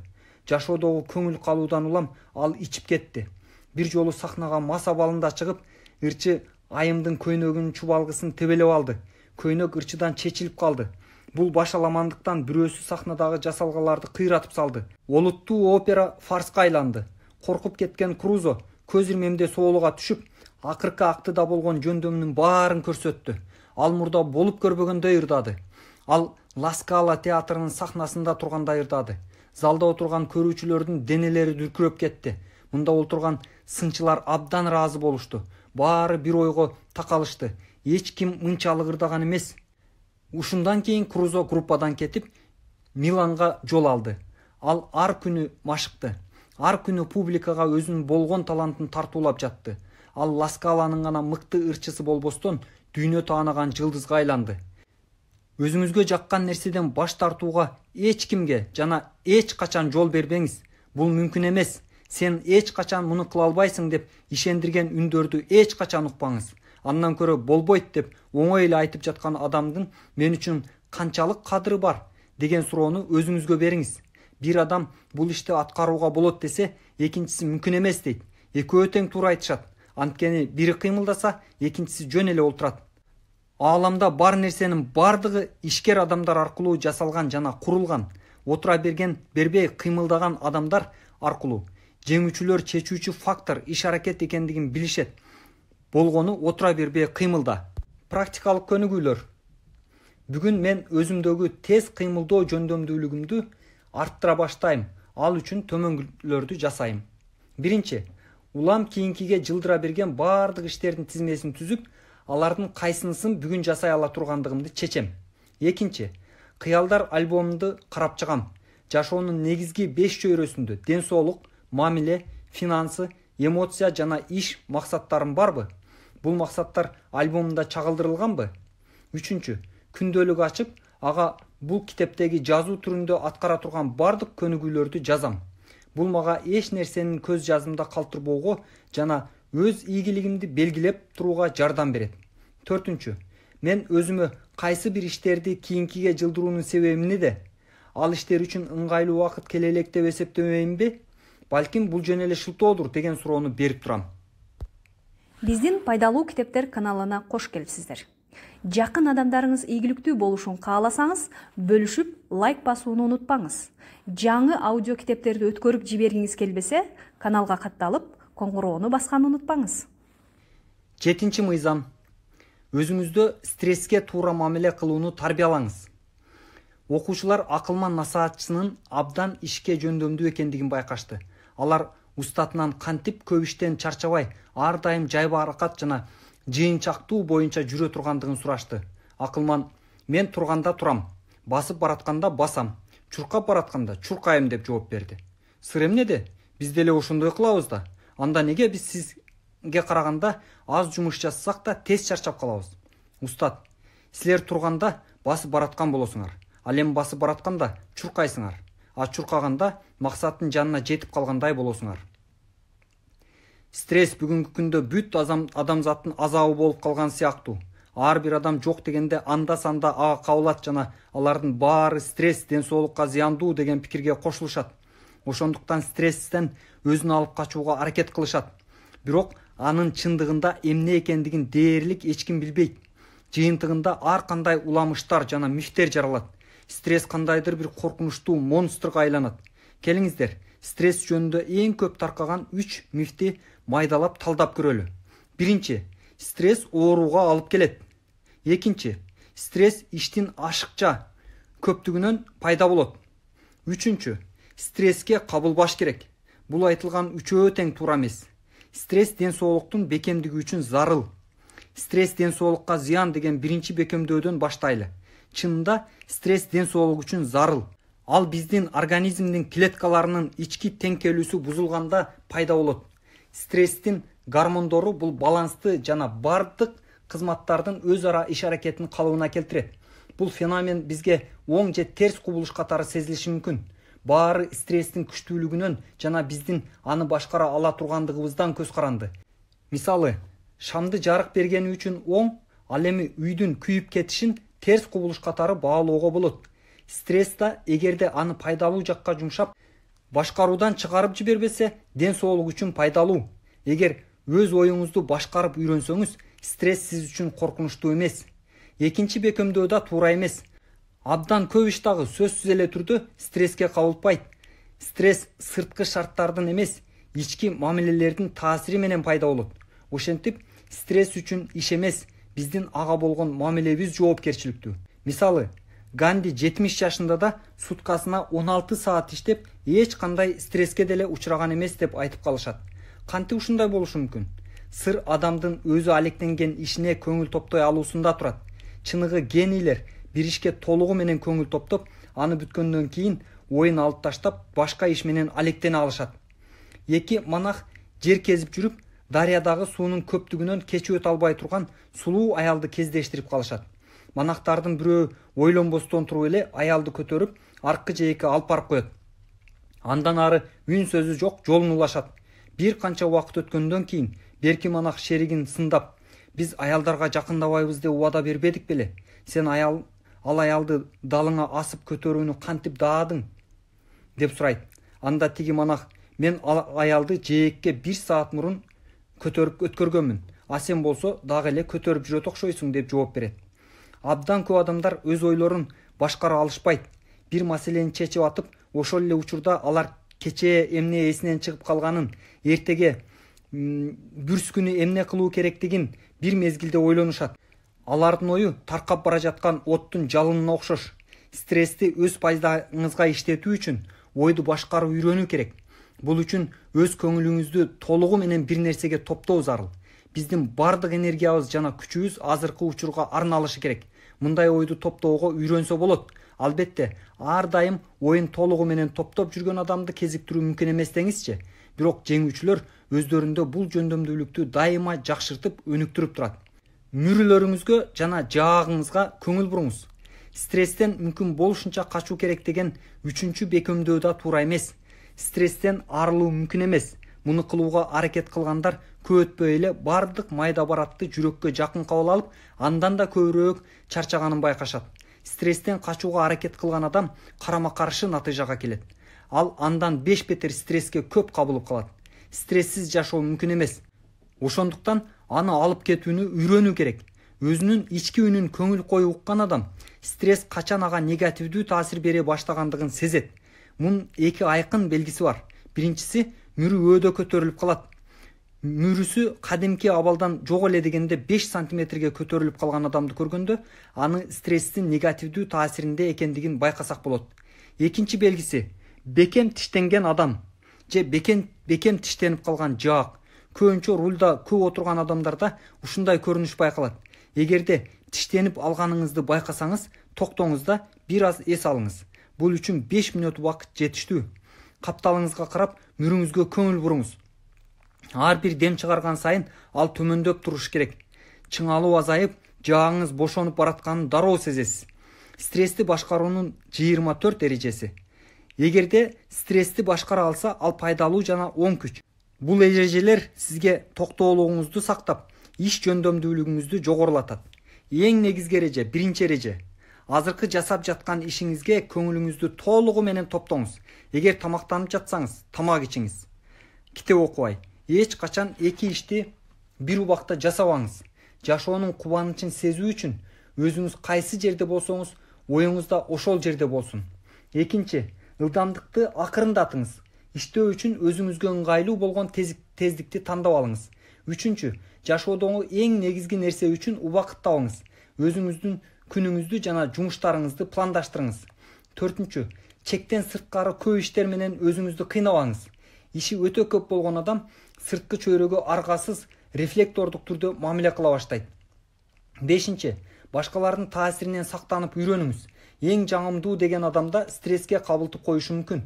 Жашоодогу көңүл калуудан улам ал ичип кетти. Бир жолу сахнага мас абалында чыгып, ырчы айымдын көйнөгүнүн чубалгысын тебелеп алды. Көйнөк ырчыдан чечилип калды. Бул башаламандыктан бирөөсү сахнадагы жасалгаларды кыйратып салды. Олуттуу опера фарска айланды. Коркуп кеткен Крузо көз ирмемде соолуга түшүп, акыркы актыда болгон жөндөмүнүн баарын көрсөттү. Ал мурда болуп көрбөгөндөй ырдады. Ал Ла Скала театрынын сахнасында тургандай ырдады. Залда отурган көрүүчүлөрдүн денелери дүркүрөп кетти. Мында отурган сынчылар абдан ыраазы болушту. Баары бир ойго такалышты. Эч ким мынчалык ырдаган эмес. Ушундан кийин Крузо группадан кетип, Миланга жол алды. Ал ар күнү машыкты. Ар күнү публикага өзүнүн болгон талантын тартуулап жатты. Ал Ла Скаланын гана мыкты ырчысы болбостон, дүйнө таанаган жылдызга айланды. Өзүңүзгө жаккан нерседен баш тартууга эч кимге жана эч качан жол бербеңиз. Бул мүмкүн эмес. Сен эч качан муну кыла албайсың деп ишендирген үндөрдү эч качан укпаңыз. Андан көрө болбойт деп оңой эле айтып жаткан адамдын мен үчүн канчалык кадыры бар деген суроону өзүңүзгө бериңиз. Бир адам бул ишти аткарууга болот десе, экинчиси мүмкүн эмес дейт. Экөө тең туура айтышат. Анткени бири кыймылдаса, экинчиси жөн эле олтурат. Ааламда бар нерсенин бардыгы ишкер адамдар аркылуу жасалган жана курулган. Отура берген, бербей кыймылдаган адамдар аркылуу жеңүүчүлөр чечүүчү фактор иш аракет экендигин билишет. Болгону отура бербей кыймылда. Практикалык көнүгүүлөр. Бүгүн мен өзүмдөгү тез кыймылдоо жөндөмдүүлүгүмдү арттыра баштайм. Ал үчүн төмөнгүлөрдү жасайм. Биринчи, улам кийинкиге жылдыра берген бардык иштердин тизмесин түзүп, алардын кайсынысын бүгүн жасай ала тургандыгымды чечем. Экинчи, кыялдар альбомумду карап чыгам. Жашоонун негизги 5 чөйрөсүндө ден соолук, мамиле, финансы, эмоция жана иш максаттарым барбы? Бул максаттар альбомумда чагылдырылганбы? Үчүнчү, күндөлүк ачып, ага бул китептеги жазуу түрүндө аткара турган бардык көнүгүүлөрдү жазам. Бул мага эч нерсенин көз жазымда калтырбоого жана өз ийгилигимди белгилеп турууга жардам берет. Төртүнчү, мен өзүмө кайсы бир иштерди кийинкиге жылдыруунун себебини де, ал иштер үчүн ыңгайлуу убакыт келе элек деп эсептебеймби? Балким бул жөн эле шылтоодур деген суроону берип турам. Биздин пайдалуу китептер каналына кош келипсиздер. Жакын адамдарыңыз ийгиликтүү болушун кааласаңыз, бөлүшүп, лайк басууну унутпаңыз. Жаңы аудио китептерди өткөрүп жибергиңиз келбесе, каналга катталып, коңгуроону басканды унутпаңыз. 7 мыйзам. Өзүңүздө стресске туура мамиле кылууну тарбиялаңыз. Окуучулар акылман насаатчынын абдан ишке жөндөмдүү экендигин байкашты. Алар устатынан кантип көп иштен чарчабай, ар дайым жайба аракат жана жыйынчактуу боюнча жүрө тургандыгын сурашты. Акылман: мен турганда турам, басып баратканда басам, чуркап баратканда чуркайм деп жооп берди. Сыр эмнеде? Биз деле ошондой кылабыз да. Анда неге биз сизге караганда аз жумуш жасасак да тез чарчап калабыз? Устат: силер турганда басып бараткан болосуңар, ал эми басып баратканда чуркайсыңар, а чуркаганда максаттын жанына жетип калгандай болосуңар. Стресс бүгүнкү күндө бүт адамзаттын азабы болуп калган сыяктуу. Ар бир адам жок дегенде анда-санда ага кабылат жана алардын баары стресс ден соолукка зыяндуу деген пикирге кошулушат. Ошондуктан стресстен өзүн алып качууга аракет кылышат. Бирок анын чындыгында эмне экендигин дээрлик эч ким билбейт. Жыйынтыгында ар кандай уламыштар жана мифтер жаралат. Стресс кандайдыр бир коркунучтуу монстрга айланат. Келиңиздер, стресс жөнүндө эң көп таркаган 3 мифти майдалап талдап көрөлү. Биринчи, стресс ооруга алып келет. Экинчи, стресс иштин ашыкча көптүгүнөн пайда болот. Үчүнчү, стресске кабылбаш керек. Бул айтылган үчөө тең туура эмес. Стресс ден соолуктун бекемдиги үчүн зарыл. Стресс ден соолукка зыян деген биринчи бекемдөөдөн баштайлы. Чынында стресс ден соолук үчүн зарыл. Ал биздин организмдин клеткаларынын ички теңкелүүсү бузулганда пайда болот. Стресстин гормондору бул балансты жана бардык кызматтардын өз ара иш аракетин калыбына келтирет. Бул феномен бизге оң же терс кубулуш катары сезилиши мүмкүн. Баары стресстин күчтүүлүгүнөн жана биздин аны башкара ала тургандыгыбыздан көз каранды. Мисалы, шамды жарык бергени үчүн оң, ал эми үйдүн күйүп кетишин терс кубулуш катары баалоого болот. Стресс да эгерде аны пайдалуу жакка жумшап, башкаруудан чыгарып жибербесе, ден соолук үчүн пайдалуу. Эгер өз оюңузду башкарып үйрөнсөңүз, стресс сиз үчүн коркунучтуу эмес. Экинчи бекемдөө да туура эмес. Абдан көп иш дагы сөзсүз эле түрдө стресске кабылбайт. Стресс сырткы шарттардын эмес, ички мамилелердин таасири менен пайда болот. Ошентип, стресс үчүн иш эмес, биздин ага болгон мамилебиз жоопкерчиликтүү. Мисалы, Ганди 70 жашында да суткасына 16 саат иштеп, эч кандай стресске деле учураган эмес деп айтып калышат. Кантип ушундай болушу мүмкүн? Сыр адамдын өзү алектенген ишине көңүл топтой алуусунда турат. Чыныгы генийлер бир ишке толугу менен көңүл топтоп, аны бүткөндөн кийин оюн алып таштап, башка иш менен алектене алышат. Эки монах жер кезип жүрүп, дарыядагы суунун көптүгүнөн кечип өтө албай турган сулуу аялды кездештирип калышат. Монахтардын бирөө ойлонбостон туруп эле аялды көтөрүп, аркы жээкке алып барып коет. Андан ары үн сөзү жок жолун улашат. Бир канча убакыт өткөндөн кийин берки монах шеригин сындап: "Биз аялдарга жакындабайбыз деп убада бербедик беле? Сен ал аялды далыңа асып көтөрүүнү кантип даадың?" деп сурайт. Анда тиги монах: "Мен аялды жээкке 1 саат мурун көтөрүп өткөргөнмүн. А сен болсо дагы эле көтөрүп жүрөт окшойсуң" деп жооп берет. Абдан көп адамдар өз ойлорун башкара алышпайт. Бир маселени чечип атып, ошол эле учурда алар кечээ эмне эсинен чыгып калганын, эртеге бүрс күнү эмне кылуу керектигин бир мезгилде ойлонушат. Алардын ою таркап бара жаткан оттун жалынына окшош. Стрессти өз пайдаңызга иштетүү үчүн ойду башкарып үйрөнүү керек. Бул үчүн өз көңүлүңүздү толугу менен бир нерсеге топтоо зарыл. Биздин бардык энергиябыз жана күчүбүз азыркы учурга арналышы керек. Мындай ойду топтоого үйрөнсө болот. Албетте, ар дайым оюн толугу менен топтоп жүргөн адамды кезиктирүү мүмкүн эмес деңизчи. Бирок жеңүүчүлөр өздөрүндө бул жөндөмдүүлүктү дайыма жакшыртып, өнүктүрүп турат. Мүрүлөрүңүзгө жана жаагыңызга көңүл буруңуз. Стресстен мүмкүн болушунча качуу керек деген үчүнчү бекемдөө да туура эмес. Стресстен арылуу мүмкүн эмес. Муну кылууга аракет кылгандар көп өтпөй эле бардык майда баратты жүрөккө жакын кабыл алып, андан да көбүрөөк чарчаганын байкашат. Стресстен качууга аракет кылган адам карама каршы натыйжага келет. Ал андан 5 бетер стресске көп кабылып калат. Стрессиз жашоо мүмкүн эмес. Ошондуктан аны алып кетүүнү үйрөнүү керек. Өзүнүн ички үнүн көңүл коюп уккан адам стресс качан ага негативдүү таасир бере баштагандыгын сезет. Мунун эки айкын белгиси бар. Биринчиси, мүрү өдө көтөрүлүп калат. Мүрүсү кадимки абалдан жок эле дегенде 5 сантиметрге көтөрүлүп калган адамды көргөндө, аны стресстин негативдүү таасиринде экендигин байкасак болот. Экинчи белгиси, бекем тиштенген адам же бекем тиштенип калган жаак. Көбүнчө рулда көп отурган адамдарда ушундай көрүнүш байкалат. Эгерде тиштенип алганыңызды байкасаңыз, токтоңуз да бир аз эс алыңыз. Бул үчүн 5 мүнөт убакыт жетиштүү. Капталыңызга карап, мүрүңүзгө көңүл буруңуз. Ар бир дем чыгарган сайын ал төмөндөп туруш керек. Чыңалуу азайып, жаагыңыз бошонуп баратканын дароо сезесиз. Стрессти башкаруунун 24 эрежеси. Эгерде стрессти башкара алса, ал пайдалуу жана оң күч. Бул эрежелер сизге токтоолугуңузду сактап, иш жөндөмдүүлүгүңүздү жогорулатат. Эң негизги эреже, биринчи эреже. Азыркы жасап жаткан ишиңизге көңүлүңүздү толугу менен топтоңуз. Эгер тамактанып жатсаңыз, тамак ичиңиз. Китеп окубай, эч качан эки ишти бир убакта жасабаңыз. Жашоонун кубанычын сезүү үчүн өзүңүз кайсы жерде болсоңуз, оюңуз да ошол жерде болсун. Экинчи, ылдамдыкты акырындатыңыз. Иштөө үчүн өзүңүзгө ыңгайлуу болгон тездикти тандап алыңыз. Үчүнчү, жашоодогу эң негизги нерсе үчүн убакыт табыңыз. Өзүңүздүн күнүңүздү жана жумуштарыңызды пландаштырыңыз. Төртүнчү, чектен сырткары көп иштер менен өзүңүздү кыйнабаңыз. Иши өтө көп болгон адам сырткы чөйрөгө аргасыз, рефлектордук түрдө мамиле кыла баштайт. Бешинчи, башкалардын таасиринен сактанып үйрөнүңүз. Эң жагымдуу деген адамда стресске кабылтып коюшу мүмкүн.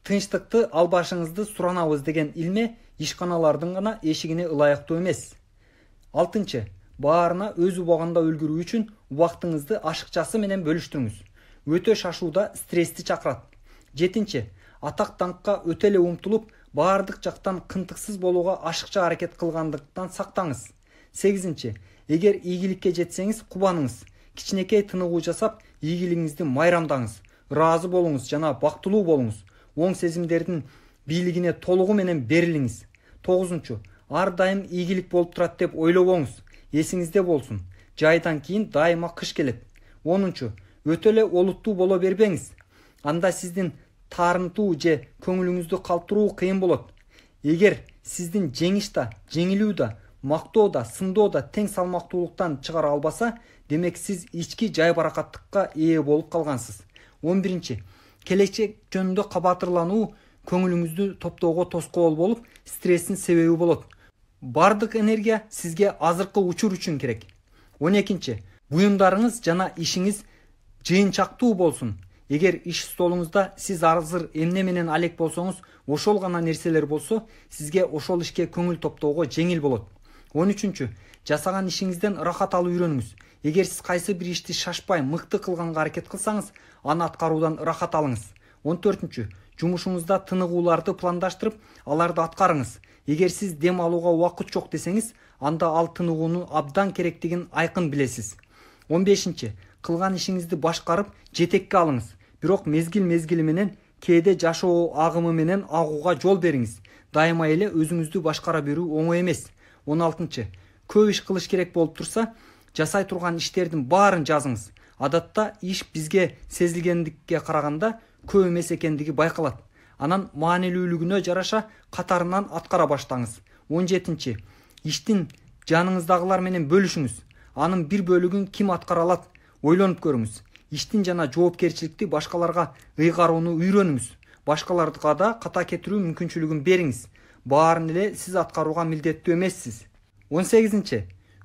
Тынчтыкты албашыңызды суранабыз деген илме ишканалардын гана эшигине ылайыктуу эмес. Алтынчы, баарына өз убагында үлгүрүү үчүн убактыңызды ашыкчасы менен бөлүштүрүңүз. Өтө шашууда стрессти чакырат. Жетинчи, атак даңкка өтө эле умтулуп, баардык жактан кынтыксыз болууга ашыкча аракет кылгандыктан сактаңыз. Сегизинчи, эгер ийгиликке жетсеңиз, кубаныңыз. Кичинекей тыныгуу жасап, ийгилигиңизди майрамдаңыз. Ыраазы болуңуз жана бактылуу болуңуз. Оң сезимдердин бийлигине толугу менен берилиңиз. Тогузунчу, ар дайым ийгилик болуп турат деп ойлобоңуз. Эсиңизде болсун. Жайдан кийин дайыма кыш келет. 10-чу, өтө эле олуттуу боло бербеңиз. Анда сиздин таарынтуу же көңүлүңүздү калтыруу кыйын болот. Эгер сиздин жеңиш да, жеңилүү да, мактоо да, сындоо да тең салмактуулуктан чыгара албаса, демек сиз ички жайбаракаттыкка ээ болуп калгансыз. 11-чи, келечек жөнүндө кабатырлануу көңүлүңүздү топтоого тоскоол болуп, стресстин себеби болот. Бардык энергия сизге азыркы учур үчүн керек. 12-чи, буюмдарыңыз жана ишиңиз жыйынчактуу болсун. Эгер иш столуңузда сиз азыр эмне менен алек болсоңуз, ошол гана нерселер болсо, сизге ошол ишке көңүл топтоого жеңил болот. 13-чү, жасаган ишиңизден ырахат алып үйрөнүңүз. Эгер сиз кайсы бир ишти шашпай, мыкты кылганга аракет кылсаңыз, аны аткаруудан ырахат алыңыз. 14-чү, жумушуңузда тыныгууларды пландаштырып, аларды аткарыңыз. Эгер сиз дем алууга убакыт жок десеңиз, анда ал тыныгуунун абдан керектигин айкын билесиз. 15-чи, кылган ишиңизди башкарып, жетекке алыңыз. Бирок мезгил менен кээде жашоо агымы менен агууга жол бериңиз. Дайыма эле өзүңүздү башкара берүү оңой эмес. 16-чы, көп иш кылыш керек болуп турса, жасай турган иштердин баарын жазыңыз. Адатта иш бизге сезилгендикке караганда көп эмес экендиги байкалат. Анан маанилүүлүгүнө жараша катарынан аткара баштаңыз. 17. Иштин жаныңыздагылар менен бөлүшүңүз. Анын бир бөлүгүн ким аткара алат ойлонуп көрүңүз. Иштин жана жоопкерчиликти башкаларга ыйгарууну үйрөнүңүз. Башкаларга да ката кетирүү мүмкүнчүлүгүн бериңиз. Баарын эле сиз аткарууга милдеттүү эмессиз. 18.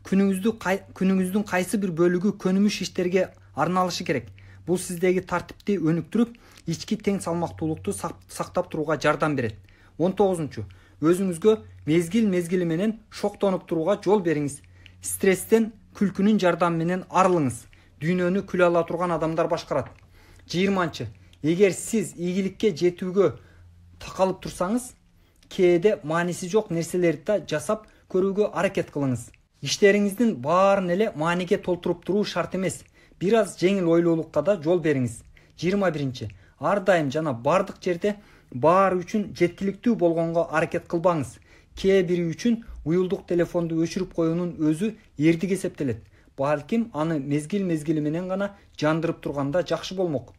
Күнүңүздүн кайсы бир бөлүгү көнүмүш иштерге арналышы керек. Бул сиздеги тартипти өнүктүрүп, ички тең салмактуулукту сактап турууга жардам берет. 19. Өзүңүзгө мезгил менен шоктонуп турууга жол бериңиз. Стресстен күлкүнүн жардамы менен арылыңыз. Дүйнөнү күлө ала турган адамдар башкарат. 20. Эгер сиз ийгиликке жетүүгө такалып турсаңыз, кээде мааниси жок нерселерди да жасап көрүүгө аракет кылыңыз. Иштериңиздин баарын эле мааниге толтуруп туруу шарт эмес. Бир аз жеңил ойлуулукка да жол бериңиз. 21. Ар дайым жана бардык жерде баары үчүн жеткиликтүү болгонго аракет кылбаңыз. Кээ бири үчүн уюлдук телефонду өчүрүп коюунун өзү эрдик эсептелет. Балким аны мезгили менен гана жандырып турганда жакшы болмок.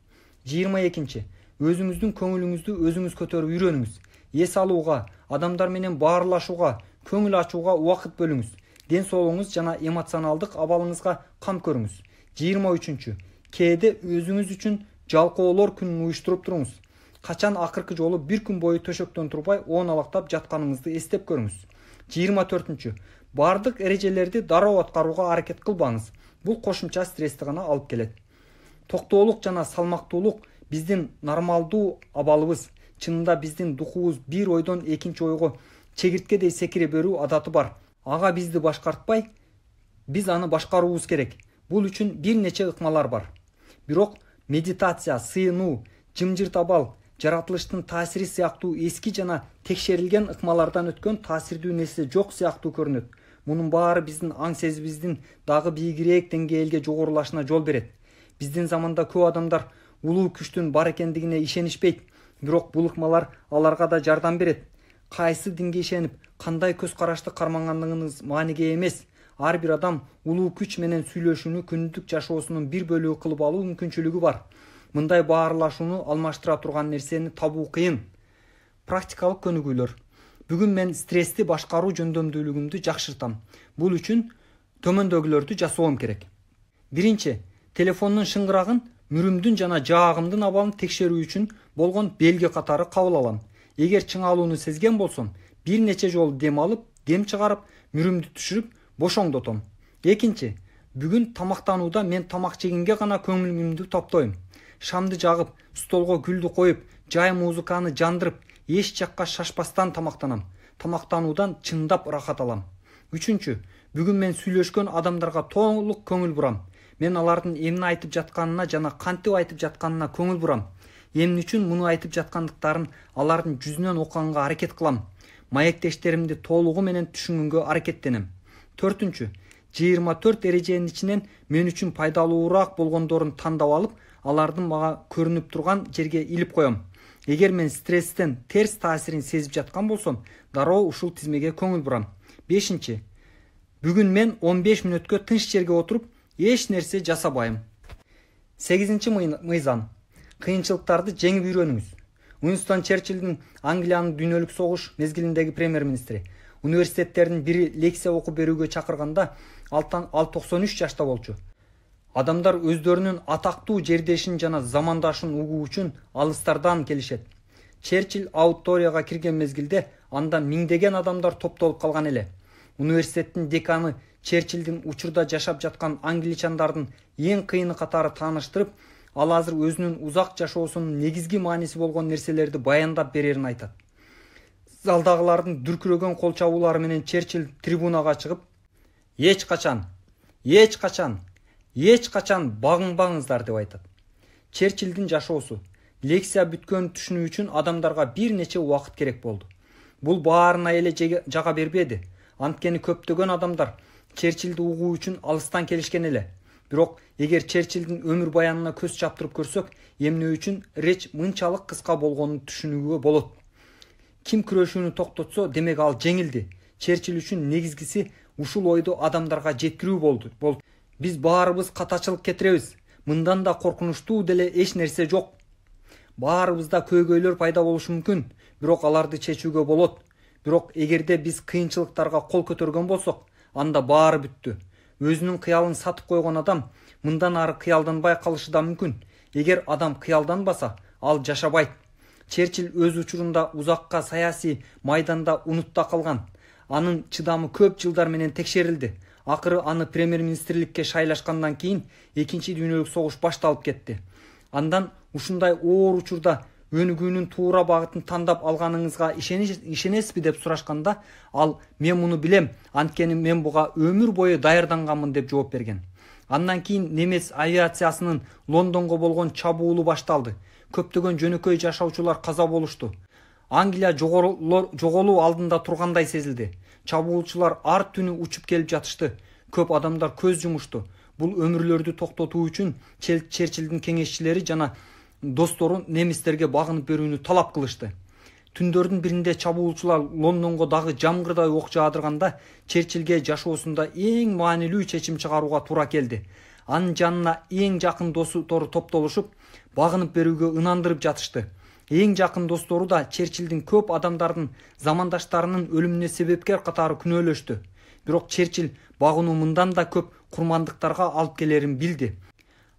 22. Өзүңүздүн көңүлүңүздү өзүңүз көтөрүп үйрөнүңүз. Эс алууга, адамдар менен баарлашууга, көңүл ачууга убакыт бөлүңүз. Ден соолугуңуз жана эмоционалдык абалыңызга кам көрүңүз. 23. Кээде өзүңүз үчүн жалкоолор күнүн уюштуруп туруңуз. Качан акыркы жолу бир күн бою төшөктөн турбай ооналактап жатканыңызды эстеп көрүңүз. 24. Бардык эрежелерди дароо аткарууга аракет кылбаңыз. Бул кошумча стрессти гана алып келет. Токтоолук жана салмактуулук биздин нормалдуу абалыбыз. Чынында биздин духубуз бир ойдон экинчи ойго чегирткедей секире берүү адаты бар. Ага бизди башкартпай, биз аны башкаруубуз керек. Бул үчүн бир нече ыкмалар бар. Бирок медитация, сыйынуу, жымжырт абал, жаратылыштын таасири сыяктуу эски жана текшерилген ыкмалардан өткөн таасирдүү нерсе жок сыяктуу көрүнөт. Мунун баары биздин аң сезибиздин дагы бийигирээк деңгээлге жогорулашына жол берет. Биздин заманда көп адамдар улуу күчтүн бар экендигине ишенишпейт. Бирок бул ыкмалар аларга да жардам берет. Кайсы динге ишенип, кандай көз карашты кармангандыгыңыз мааниге эмес. Ар бир адам улуу күч менен сүйлөшүүнү күндүк жашоосунун бир бөлүгү кылып алуу мүмкүнчүлүгү бар. Мындай баарлашууну алмаштыра турган нерсени табуу кыйын. Практикалык көнүгүүлөр. Бүгүн мен стрессти башкаруу жөндөмдүүлүгүмдү жакшыртам. Бул үчүн төмөндөгүлөрдү жасоом керек. 1. Телефондун шыңгырагын мүрүмдүн жана жаагымдын абалын текшерүү үчүн болгон белги катары кабыл алам. Эгер чыңалууну сезген болсом, бир нече жолу дем алып, дем чыгарып, мүрүмдү түшүрүп, бошоңдотом. 2. Бүгүн тамактанууда мен тамак жегенге гана көңүлүмдү топтойм. Шамды жагып, столго гүлдү коюп, жай музыканы жандырып, эч жакка шашпастан тамактанам. Тамактануудан чындап ырахат алам. 3. Бүгүн мен сүйлөшкөн адамдарга толук көңүл бурам. Мен алардын эмне айтып жатканына жана кантип айтып жатканына көңүл бурам. Эмне үчүн муну айтып жаткандыктарын алардын жүзүнөн окуганга аракет кылам. Маектештеримди толугу менен түшүнгөнгө аракеттенем. 4. 24 эреженин ичинен мен үчүн пайдалуураак болгондорун тандап алып, алардын мага көрүнүп турган жерге илип коем. Эгер мен стресстен терс таасирин сезип жаткан болсом, дароо ушул тизмеге көңүл бурам. 5. Бүгүн мен 15 мүнөткө тынч жерге отуруп, эч нерсе жасабайм. 8. Мыйзам. Кыйынчылыктарды жеңип үйрөнүңүз. Уинстон Черчиллдин Англиянын дүйнөлүк согуш мезгилиндеги премьер-министри. Университеттердин бири лекция окуп берүүгө чакырганда ал 93 жашта болчу. Адамдар өздөрүнүн атактуу жердешин жана замандашын угуу үчүн алыстардан келишет. Черчилл аудиторияга кирген мезгилде анда миңдеген адамдар топтолуп калган эле. Университеттин деканы Черчиллдин учурда жашап жаткан англичандардын эң кыйыны катары тааныштырып, ал азыр өзүнүн узак жашоосунун негизги мааниси болгон нерселерди баяндап берерин айтат. Залдагылардын дүркүрөгөн кол чабуулары менен Черчилл трибунага чыгып, эч качан багынбаңыздар деп айтат. Черчиллдин жашоосу лекция бүткөнүн түшүнүү үчүн адамдарга бир нече убакыт керек болду. Бул баарына эле жага бербеди. Анткени көптөгөн адамдар Черчиллди угуу үчүн алыстан келишкен эле. Бирок эгер Черчиллдин өмүр баянына көз чаптырып көрсөк, эмне үчүн реч мынчалык кыска болгонун түшүнүүгө болот. Ким күрөшүүнү токтотсо, демек ал жеңилди. Черчилл үчүн негизгиси ушул ойду адамдарга жеткирүү болду. Биз баарыбыз катачылык кетиребиз. Мындан да коркунучтуу деле эч нерсе жок. Баарыбызда көйгөйлөр пайда болушу мүмкүн, бирок аларды чечүүгө болот. Бирок эгерде биз кыйынчылыктарга кол көтөргөн болсок, анда баары бүттү. Өзүнүн кыялын сатып койгон адам мындан ары кыялданбай калышы да мүмкүн. Эгер адам кыялданбаса, ал жашабайт. Черчилль өз учурунда узакка саясий майданда унутта калган. Анын чыдамы көп жылдар менен текшерилди. Акыры аны премьер-министрликке шайлашкандан кийин Экинчи дүйнөлүк согуш башталып кетти. Андан ушундай оор учурда өнүгүүнүн туура багытын тандап алганыңызга ишенесизби деп сурашканда, ал мен муну билем, анткени мен буга өмүр бою даярданганмын деп жооп берген. Андан кийин немец авиациясынын Лондонго болгон чабуулу башталды. Көптөгөн жөнөкөй жашоочулар каза болушту. Англия жоголуу алдында тургандай сезилди. Чабуулчулар ар түнү учуп келип жатышты. Көп адамдар көз жумушту. Бул өмүрлөрдү токтотуу үчүн Черчиллдин кеңешчилери жана достору немистерге багынып берүүнү талап кылышты. Түндөрдүн биринде чабуулчулар Лондонго дагы жамгырдай ок жаадырганда Черчиллге жашоосунда эң маанилүү чечим чыгарууга туура келди. Анын жанына эң жакын достору топтолушуп, багынып берүүгө ынандырып жатышты. Эң жакын достору да Черчиллдин көп адамдардын замандаштарынын өлүмүнө себепкер катары күнөөлөштү. Бирок Черчилль багынуу мындан да көп курмандыктарга алып келерин билди.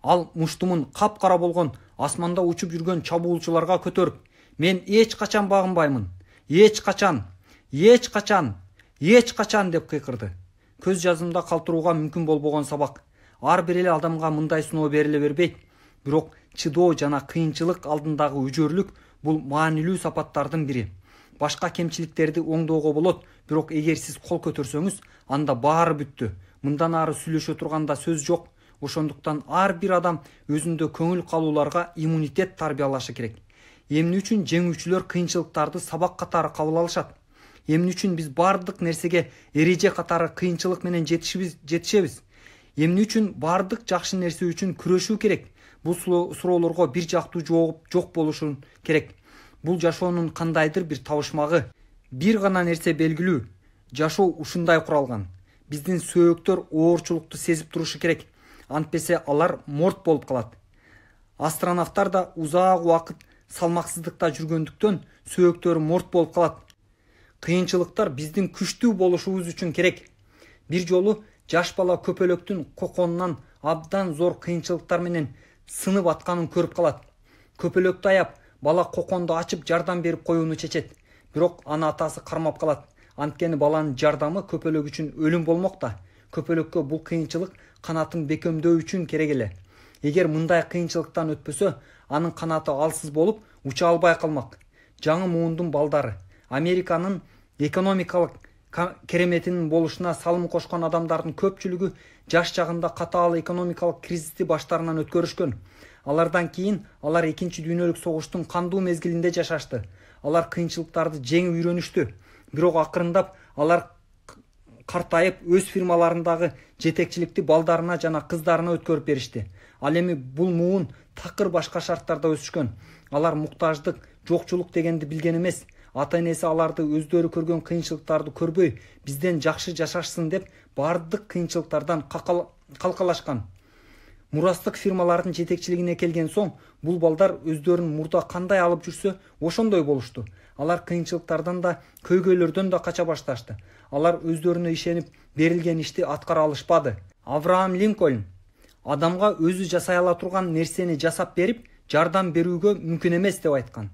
Ал муштумун капкара болгон асманда учуп жүргөн чабуулчуларга көтөрүп, мен эч качан багынбаймын, эч качан деп кыйкырды. Көз жазымда калтырууга мүмкүн болбогон сабак. Ар бир эле адамга мындай сыноо бериле бербейт. Бирок чыдоо жана кыйынчылык алдындагы үжөрлүк бул маанилүү сапаттардын бири. Башка кемчиликтерди оңдоого болот, бирок эгер сиз кол көтөрсөңүз, анда баары бүттү. Мындан ары сүйлөшө турганда сөз жок. Ошондуктан ар бир адам өзүндө көңүл калууларга иммунитет тарбиялашы керек. Эмне үчүн жеңүүчүлөр кыйынчылыктарды сабак катары кабыл алышат? Эмне үчүн биз бардык нерсеге эреже катары кыйынчылык менен жетишебиз? Эмне үчүн бардык жакшы нерсе үчүн күрөшүү керек? Бул суроолорго бир жактуу жооп жок болушу керек. Бул жашоонун кандайдыр бир табышмагы. Бир гана нерсе белгилүү. Жашоо ушундай куралган. Биздин сөөктөр оорчулукту сезип турушу керек. Антпесе алар морт болуп калат. Астронавттар да узак убакыт салмаксыздыкта жүргөндүктөн сөөктөрү морт болуп калат. Кыйынчылыктар биздин күчтүү болушубуз үчүн керек. Бир жолу жаш бала көпөлөктүн коконунан абдан зор кыйынчылыктар менен сынып атканын көрүп калат. Көпөлөктү аяп, бала коконду ачып жардам берип коюуну чечет. Бирок аны атасы кармап калат. Анткени баланын жардамы көпөлөк үчүн өлүм болмокта. Көпөлөккө бул кыйынчылык канатын бекемдөө үчүн керек эле. Эгер мындай кыйынчылыктан өтпөсө, анын канаты алсыз болуп, уча албай калмак. Жаңы муундун балдары Американын экономикалык кереметинин болушуна салым кошкон адамдардын көпчүлүгү жаш чагында катаал экономикалык кризисти баштарынан өткөрүшкөн. Алардан кийин алар Экинчи дүйнөлүк согуштун кандуу мезгилинде жашашты. Алар кыйынчылыктарды жеңип үйрөнүштү. Бирок акырындап алар картайып, өз фирмаларындагы жетекчиликти балдарына жана кыздарына өткөрүп беришти. Ал эми бул муун такыр башка шарттарда өсүшкөн. Алар муктаждык, жокчулук дегенди билген эмес. Ата-энеси аларды өздөрү көргөн кыйынчылыктарды көрбөй, бизден жакшы жашашсын деп бардык кыйынчылыктардан калкалашкан. Мурастык фирмалардын жетекчилигине келген соң, бул балдар өздөрүн мурда кандай алып жүрсө, ошондой болушту. Алар кыйынчылыктардан да, көйгөйлөрдөн да кача башташты. Алар өздөрүнө ишенип берилген ишти аткара алышпады. Авраам Линкольн адамга өзү жасай ала турган нерсени жасап берип, жардам берүүгө мүмкүн эмес деп айткан.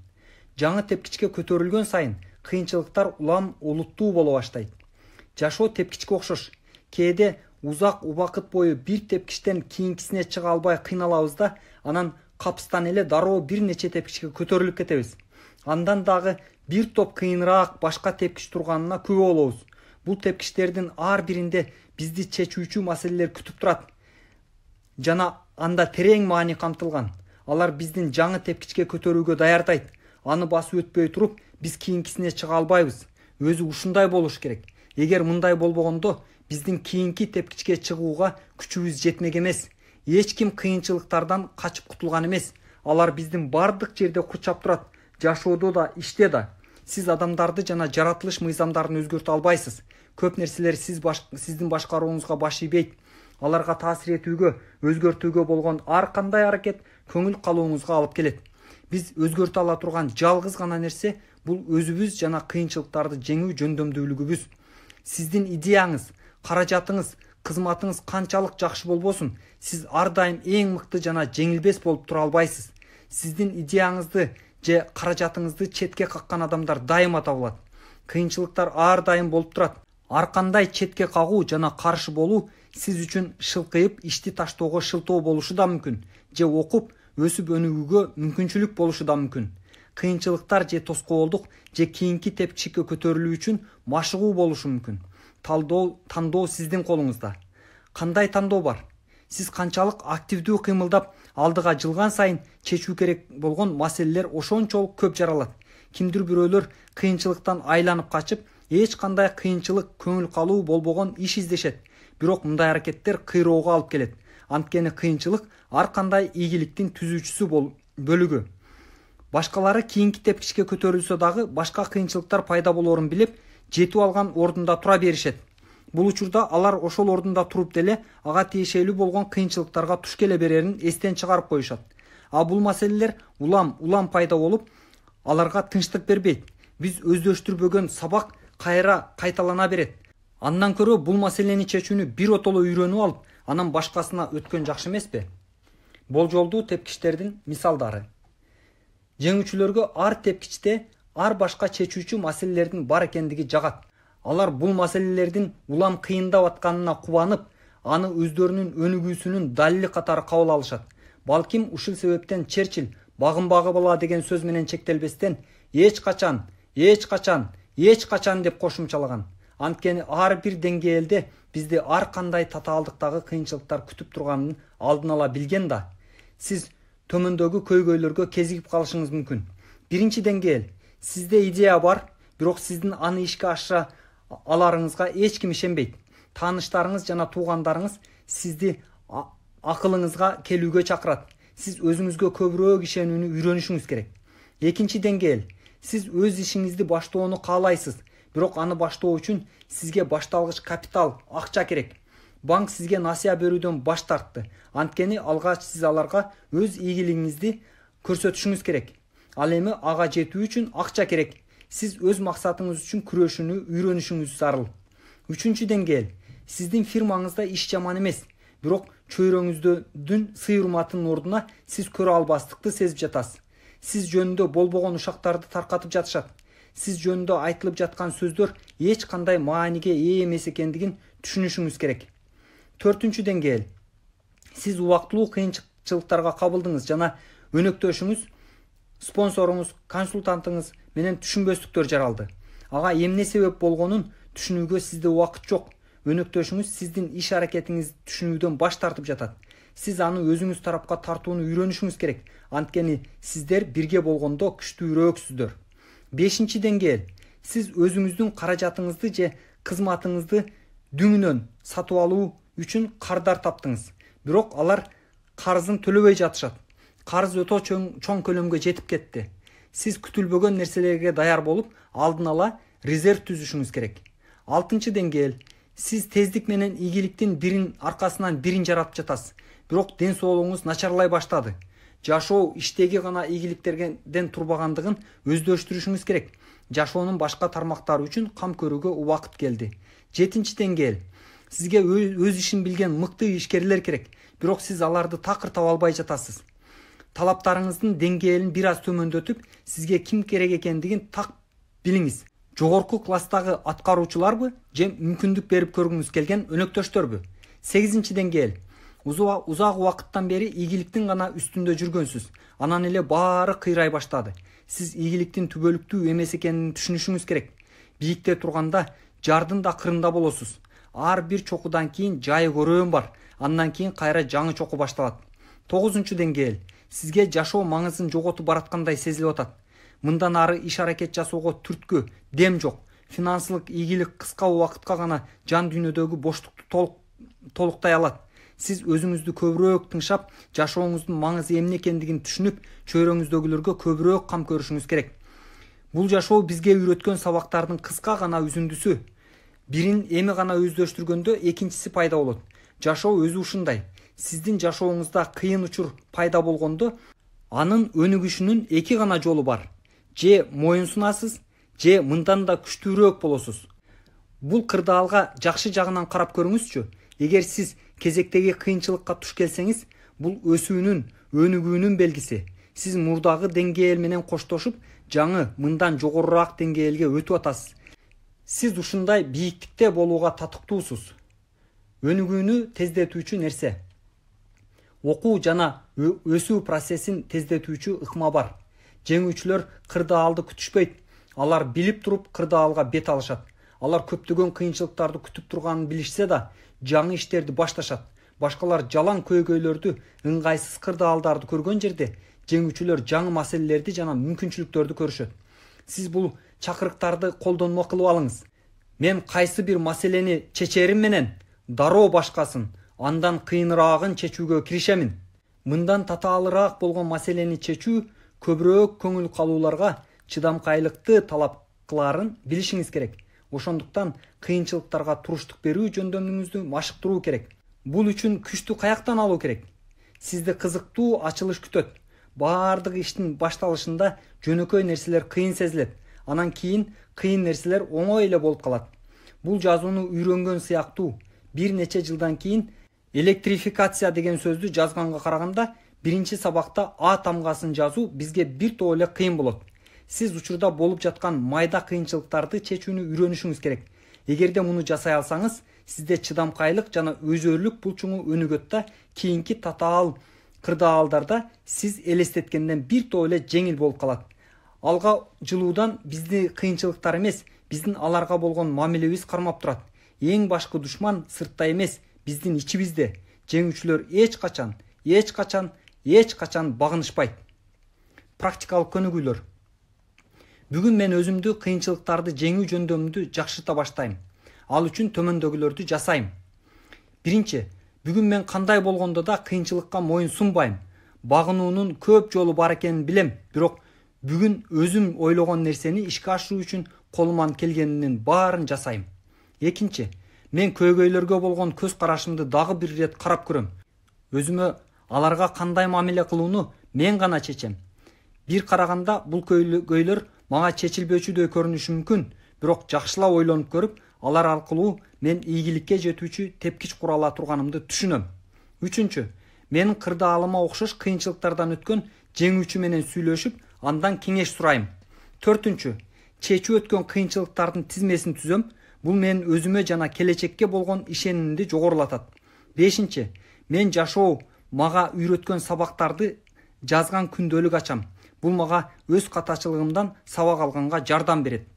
Жаңы тепкичке көтөрүлгөн сайын кыйынчылыктар улам олуттуу боло баштайт. Жашоо тепкичке окшош. Кээде узак убакыт бою бир тепкичтен кийинкисине чыга албай кыйналабыз да, анан капыстан эле дароо бир нече тепкичке көтөрүлүп кетебиз. Андан дагы бир топ кыйыныраак башка тепкич турганына күбө болобуз. Бул тепкичтердин ар биринде бизди чечүүчү маселелер күтүп турат. Жана анда терең маани камтылган. Алар биздин жаңы тепкичке көтөрүүгө даярдайт. Аны басып өтпөй туруп, биз кийинкисине чыга албайбыз. Өзү ушундай болуш керек. Эгер мындай болбогондо, биздин кийинки тепкичке чыгууга күчүбүз жетмек эмес. Эч ким кыйынчылыктардан качып кутулган эмес. Алар биздин бардык жерде курчап турат. Жашоодо да, иште да. Сиз адамдарды жана жаратылыш мыйзамдарын өзгөртө албайсыз. Көп нерселер сиздин башкарууңузга баш ийбейт. аларга таасир этүүгө, өзгөртүүгө болгон ар кандай аракет көңүл калууңузга алып келет. Биз өзгөртө ала турган жалгыз гана нерсе бул өзүбүз жана кыйынчылыктарды жеңүү жөндөмдүүлүгүбүз. Сиздин идеяңыз, каражатыңыз, кызматыңыз канчалык жакшы болбосун, сиз ар дайым эң мыкты жана жеңилбес болуп тура албайсыз. Сиздин идеяңызды же каражатыңызды четке каккан адамдар дайыма табылат. Кыйынчылыктар ар дайым болуп турат. Ар кандай четке кагуу жана каршы болуу сиз үчүн шылкыйып ишти таштоого шылтоо болушу да мүмкүн, же окуп өсүп өнүгүүгө мүмкүнчүлүк болушу да мүмкүн. Кыйынчылыктар же тоскоолдук же кийинки тепкичке көтөрүлүү үчүн машыгуу болушу мүмкүн. Тандоо сиздин колуңузда. Кандай тандоо бар? Сиз канчалык активдүү кыймылдап алдыга жылган сайын чечүү керек болгон маселелер ошончолук көп жаралат. Кимдир бирөөлөр кыйынчылыктан айланып качып, эч кандай кыйынчылык, көңүл калуу болбогон иш издешет. Бирок мындай аракеттер кыйроого алып келет. Анткени кыйынчылык ар кандай ийгиликтин түзүүчүсү бөлүгү. Башкалары кийинки тепкичке көтөрүлсө дагы башка кыйынчылыктар пайда болоорун билип, жетип алган ордунда тура беришет. Бул учурда алар ошол ордунда туруп деле ага тиешелүү болгон кыйынчылыктарга туш келе берерин эстен чыгарып коюшат. А бул маселелер улам пайда болуп, аларга тынчтык бербейт. Биз өздөштүрбөгөн сабак кайра кайталана берет. Андан көрө бул маселени чечүүнү бир отоло үйрөнүп алып, анан башкасына өткөн жакшы эмеспи? Болжолдуу тепкичтердин мисалдары. Жеңүүчүлөргө ар тепкичте ар башка чечүүчү маселелердин бар экендиги жагат. Алар бул маселелердин улам кыйындап атканына кубанып, аны өздөрүнүн өнүгүүсүнүн далили катары кабыл алышат. Балким ушул себептен Черчилль багынбагы бала деген сөз менен чектелбестен эч качан деп кошумчалаган. Анткени ар бир деңгээлде бизди ар кандай татаалдыктагы кыйынчылыктар күтүп турганын алдын ала билген да. Сиз төмөндөгү көйгөйлөргө кезигип калышыңыз мүмкүн. Биринчи деңгээл. Сизде идея бар, бирок сиздин аны ишке ашыра аларыңызга эч ким ишенбейт. Тааныштарыңыз жана туугандарыңыз сизди акылыңызга келүүгө чакырат. Сиз өзүңүзгө көбүрөөк ишенүүнү үйрөнүшүңүз керек. Экинчи деңгээл. Сиз өз ишиңизди баштоону каалайсыз, бирок аны баштоо үчүн сизге башталгыч капитал, акча керек. Банк сизге насыя берүүдөн баш тартты. Анткени алгач сиз аларга өз ийгилигиңизди көрсөтүшүңүз керек. Ал эми ага жетүү үчүн акча керек. Сиз өз максатыңыз үчүн күрөшүүнү үйрөнүшүңүз зарыл. Үчүнчү деңгээл. Сиздин фирмаңызда иш жаман эмес, бирок чөйрөңүздүн сый урматынын ордуна сиз көрө албастыкты сезип жатасыз. Сиз жөнүндө болбогон ушактарды таркатып жатышат. Сиз жөнүндө айтылып жаткан сөздөр эч кандай мааниге ээ эмес экендигин түшүнүшүңүз керек. Төртүнчү деңгээл. Сиз убактылуу кыйынчылыктарга кабылдыңыз жана өнөктөшүңүз, спонсоруңуз, консультантыңыз менен түшүнбөстүктөр жаралды. Ага эмне себеп болгонун түшүнүүгө сизде убакыт жок. Өнөктөшүңүз сиздин иш аракетиңизди түшүнүүдөн баш тартып жатат. Сиз аны өзүңүз тарапка тартууну үйрөнүшүңүз керек. Анткени сиздер бирге болгондо күчтүүрөөксүздөр. Бешинчи деңгээл. Сиз өзүңүздүн каражатыңызды же кызматыңызды дүңүнөн сатып алуу үчүн кардар таптыңыз. Бирок алар карызын төлөбөй жатышат. Карыз өтө чоң көлөмгө жетип кетти. Сиз күтүлбөгөн нерселерге даяр болуп, алдын ала резерв түзүшүңүз керек. Алтынчы деңгээл. Сиз тездик менен ийгиликтин бирин аркасынан бирин жаратып жатасыз. Бирок ден соолугуңуз начарлай баштады. Жашоо иштеги гана ийгиликтерден турбагандыгын өздөштүрүшүңүз керек. Жашоонун башка тармактары үчүн кам көрүүгө убакыт келди. Жетинчи деңгээл. Сизге өз ишин билген мыкты ишкерлер керек. Бирок сиз аларды такыр таба албай жатасыз. Талаптарыңыздын деңгээлин бир аз төмөндөтүп, сизге ким керек экендигин так билиңиз. Жогорку класстагы аткаруучуларбы же мүмкүндүк берип көргүңүз келген өнөктөштөрбү? 8-чи деңгээл. Узак убакыттан бери ийгиликтин гана үстүндө жүргөнсүз. Анан эле баары кыйрай баштады. Сиз ийгиликтин түбөлүктүү эмес экенин түшүнүшүңүз керек. Бийикте турганда жардын да кырында болосуз. Ар бир чокудан кийин жайы көрөөн бар. Андан кийин кайра жаңы чоку башталат. 9-чу деңгээл. Сизге жашоо маңызын жоготуп бараткандай сезилип атат. Мындан ары иш аракет жасоого түрткү, дем жок. Финансылык ийгилик кыска убакытка гана жан дүйнөдөгү боштукту толуктай алат. Сиз өзүңүздү көбүрөөк тыңшап, жашооңуздун маңызы эмне экендигин түшүнүп, чөйрөңүздөгүлөргө көбүрөөк кам көрүшүңүз керек. Бул жашоо бизге үйрөткөн сабактардын кыска гана үзүндүсү. Бирин эми гана өздөштүргөндө экинчиси пайда болот. жашоо өзү ушундай. Сиздин жашооңузда кыйын учур пайда болгондо анын өнүгүшүнүн эки гана жолу бар. Же моюн сунасыз, же мындан да күчтүүрөөк болосуз. Бул кырдаалга жакшы жагынан карап көрүңүзчү. Эгер сиз кезектеги кыйынчылыкка туш келсеңиз, бул өсүүнүн, өнүгүүнүн белгиси. Сиз мурдагы деңгээл менен коштошуп, жаңы, мындан жогорураак деңгээлге өтүп атасыз. Сиз ушундай бийиктикте болууга татыктуусуз. Өнүгүүнү тездетүүчү нерсе. Окуу жана өсүү процессин тездетүүчү ыкма бар. Жеңүүчүлөр кырдаалды күтүшпөйт. Алар билип туруп кырдаалга бет алышат. Алар көптөгөн кыйынчылыктарды күтүп турганын билишсе да, жаңы иштерди башташат. Башкалар жалаң көйгөйлөрдү, ыңгайсыз кырдаалдарды көргөн жерде, жеңүүчүлөр жаңы маселелерди жана мүмкүнчүлүктөрдү көрүшөт. Сиз бул чакырыктарды колдонмо кылып алыңыз. Мен кайсы бир маселени чечерим менен дароо башкасын, андан кыйыныраагын чечүүгө киришемин. Мындан татаалыраак болгон маселени чечүү көбүрөөк көңүл калууларга чыдамкайлыкты талап кыларын билишиңиз керек. Ошондуктан кыйынчылыктарга туруштук берүү жөндөмүңүздү машыктыруу керек. Бул үчүн күчтү каяктан алуу керек? Сизди кызыктуу ачылыш күтөт. Баардык иштин башталышында жөнөкөй нерселер кыйын сезилет. Анан кийин кыйын нерселер оңой эле болуп калат. Бул жазууну үйрөнгөн сыяктуу. Бир нече жылдан кийин электрификация деген сөздү жазганга караганда, биринчи сабакта А тамгасын жазуу бизге бир топ эле кыйын болот. Сиз учурда болуп жаткан майда кыйынчылыктарды чечүүнү үйрөнүшүңүз керек. Эгерде муну жасай алсаңыз, сизде чыдамкайлык жана өзөрлүк булчуңу өнүгөт да, кийинки татаал кырдаалдарда сиз элестеткенден бир топ эле жеңил болуп калат. Алга жылуудан бизди кыйынчылыктар эмес, биздин аларга болгон мамилебиз кармап турат. Эң башкы душман сыртта эмес, биздин ичибизде. Жеңүүчүлөр эч качан багынышпайт. Практикалык көнүгүүлөр. Бүгүн мен өзүмдү кыйынчылыктарды жеңүү жөндөмүндү жакшырта баштайм. Ал үчүн төмөндөгүлөрдү жасайм. Биринчи, бүгүн мен кандай болгондо да кыйынчылыкка моюн сунбайм. Багынуунун көп жолу бар экенин билем, бирок бүгүн өзүм ойлогон нерсени ишке ашыруу үчүн колуман келгенинин баарын жасайм. Экинчи, мен көйгөйлөргө болгон көз карашымды дагы бир ирет карап көрөм. Өзүмө аларга кандай мамиле кылууну мен гана чечем. Бир караганда бул көйгөйлөр мага чечилбөөчүдөй көрүнүшү мүмкүн, бирок жакшылап ойлонуп көрүп, алар аркылуу мен ийгиликке жетүүчү тепкич кура ала турганымды түшүнөм. Үчүнчү, менин кырдаалыма окшош кыйынчылыктардан өткөн жеңүүчү менен сүйлөшүп, андан кеңеш сурайм. Төртүнчү, чечип өткөн кыйынчылыктардын тизмесин түзөм. Бул менин өзүмө жана келечекке болгон ишенимимди жогорулатат. Бешинчи, мен жашоо мага үйрөткөн сабактарды жазган күндөлүк ачам. Бул мага өз катачылыгымдан сабак алганга жардам берет.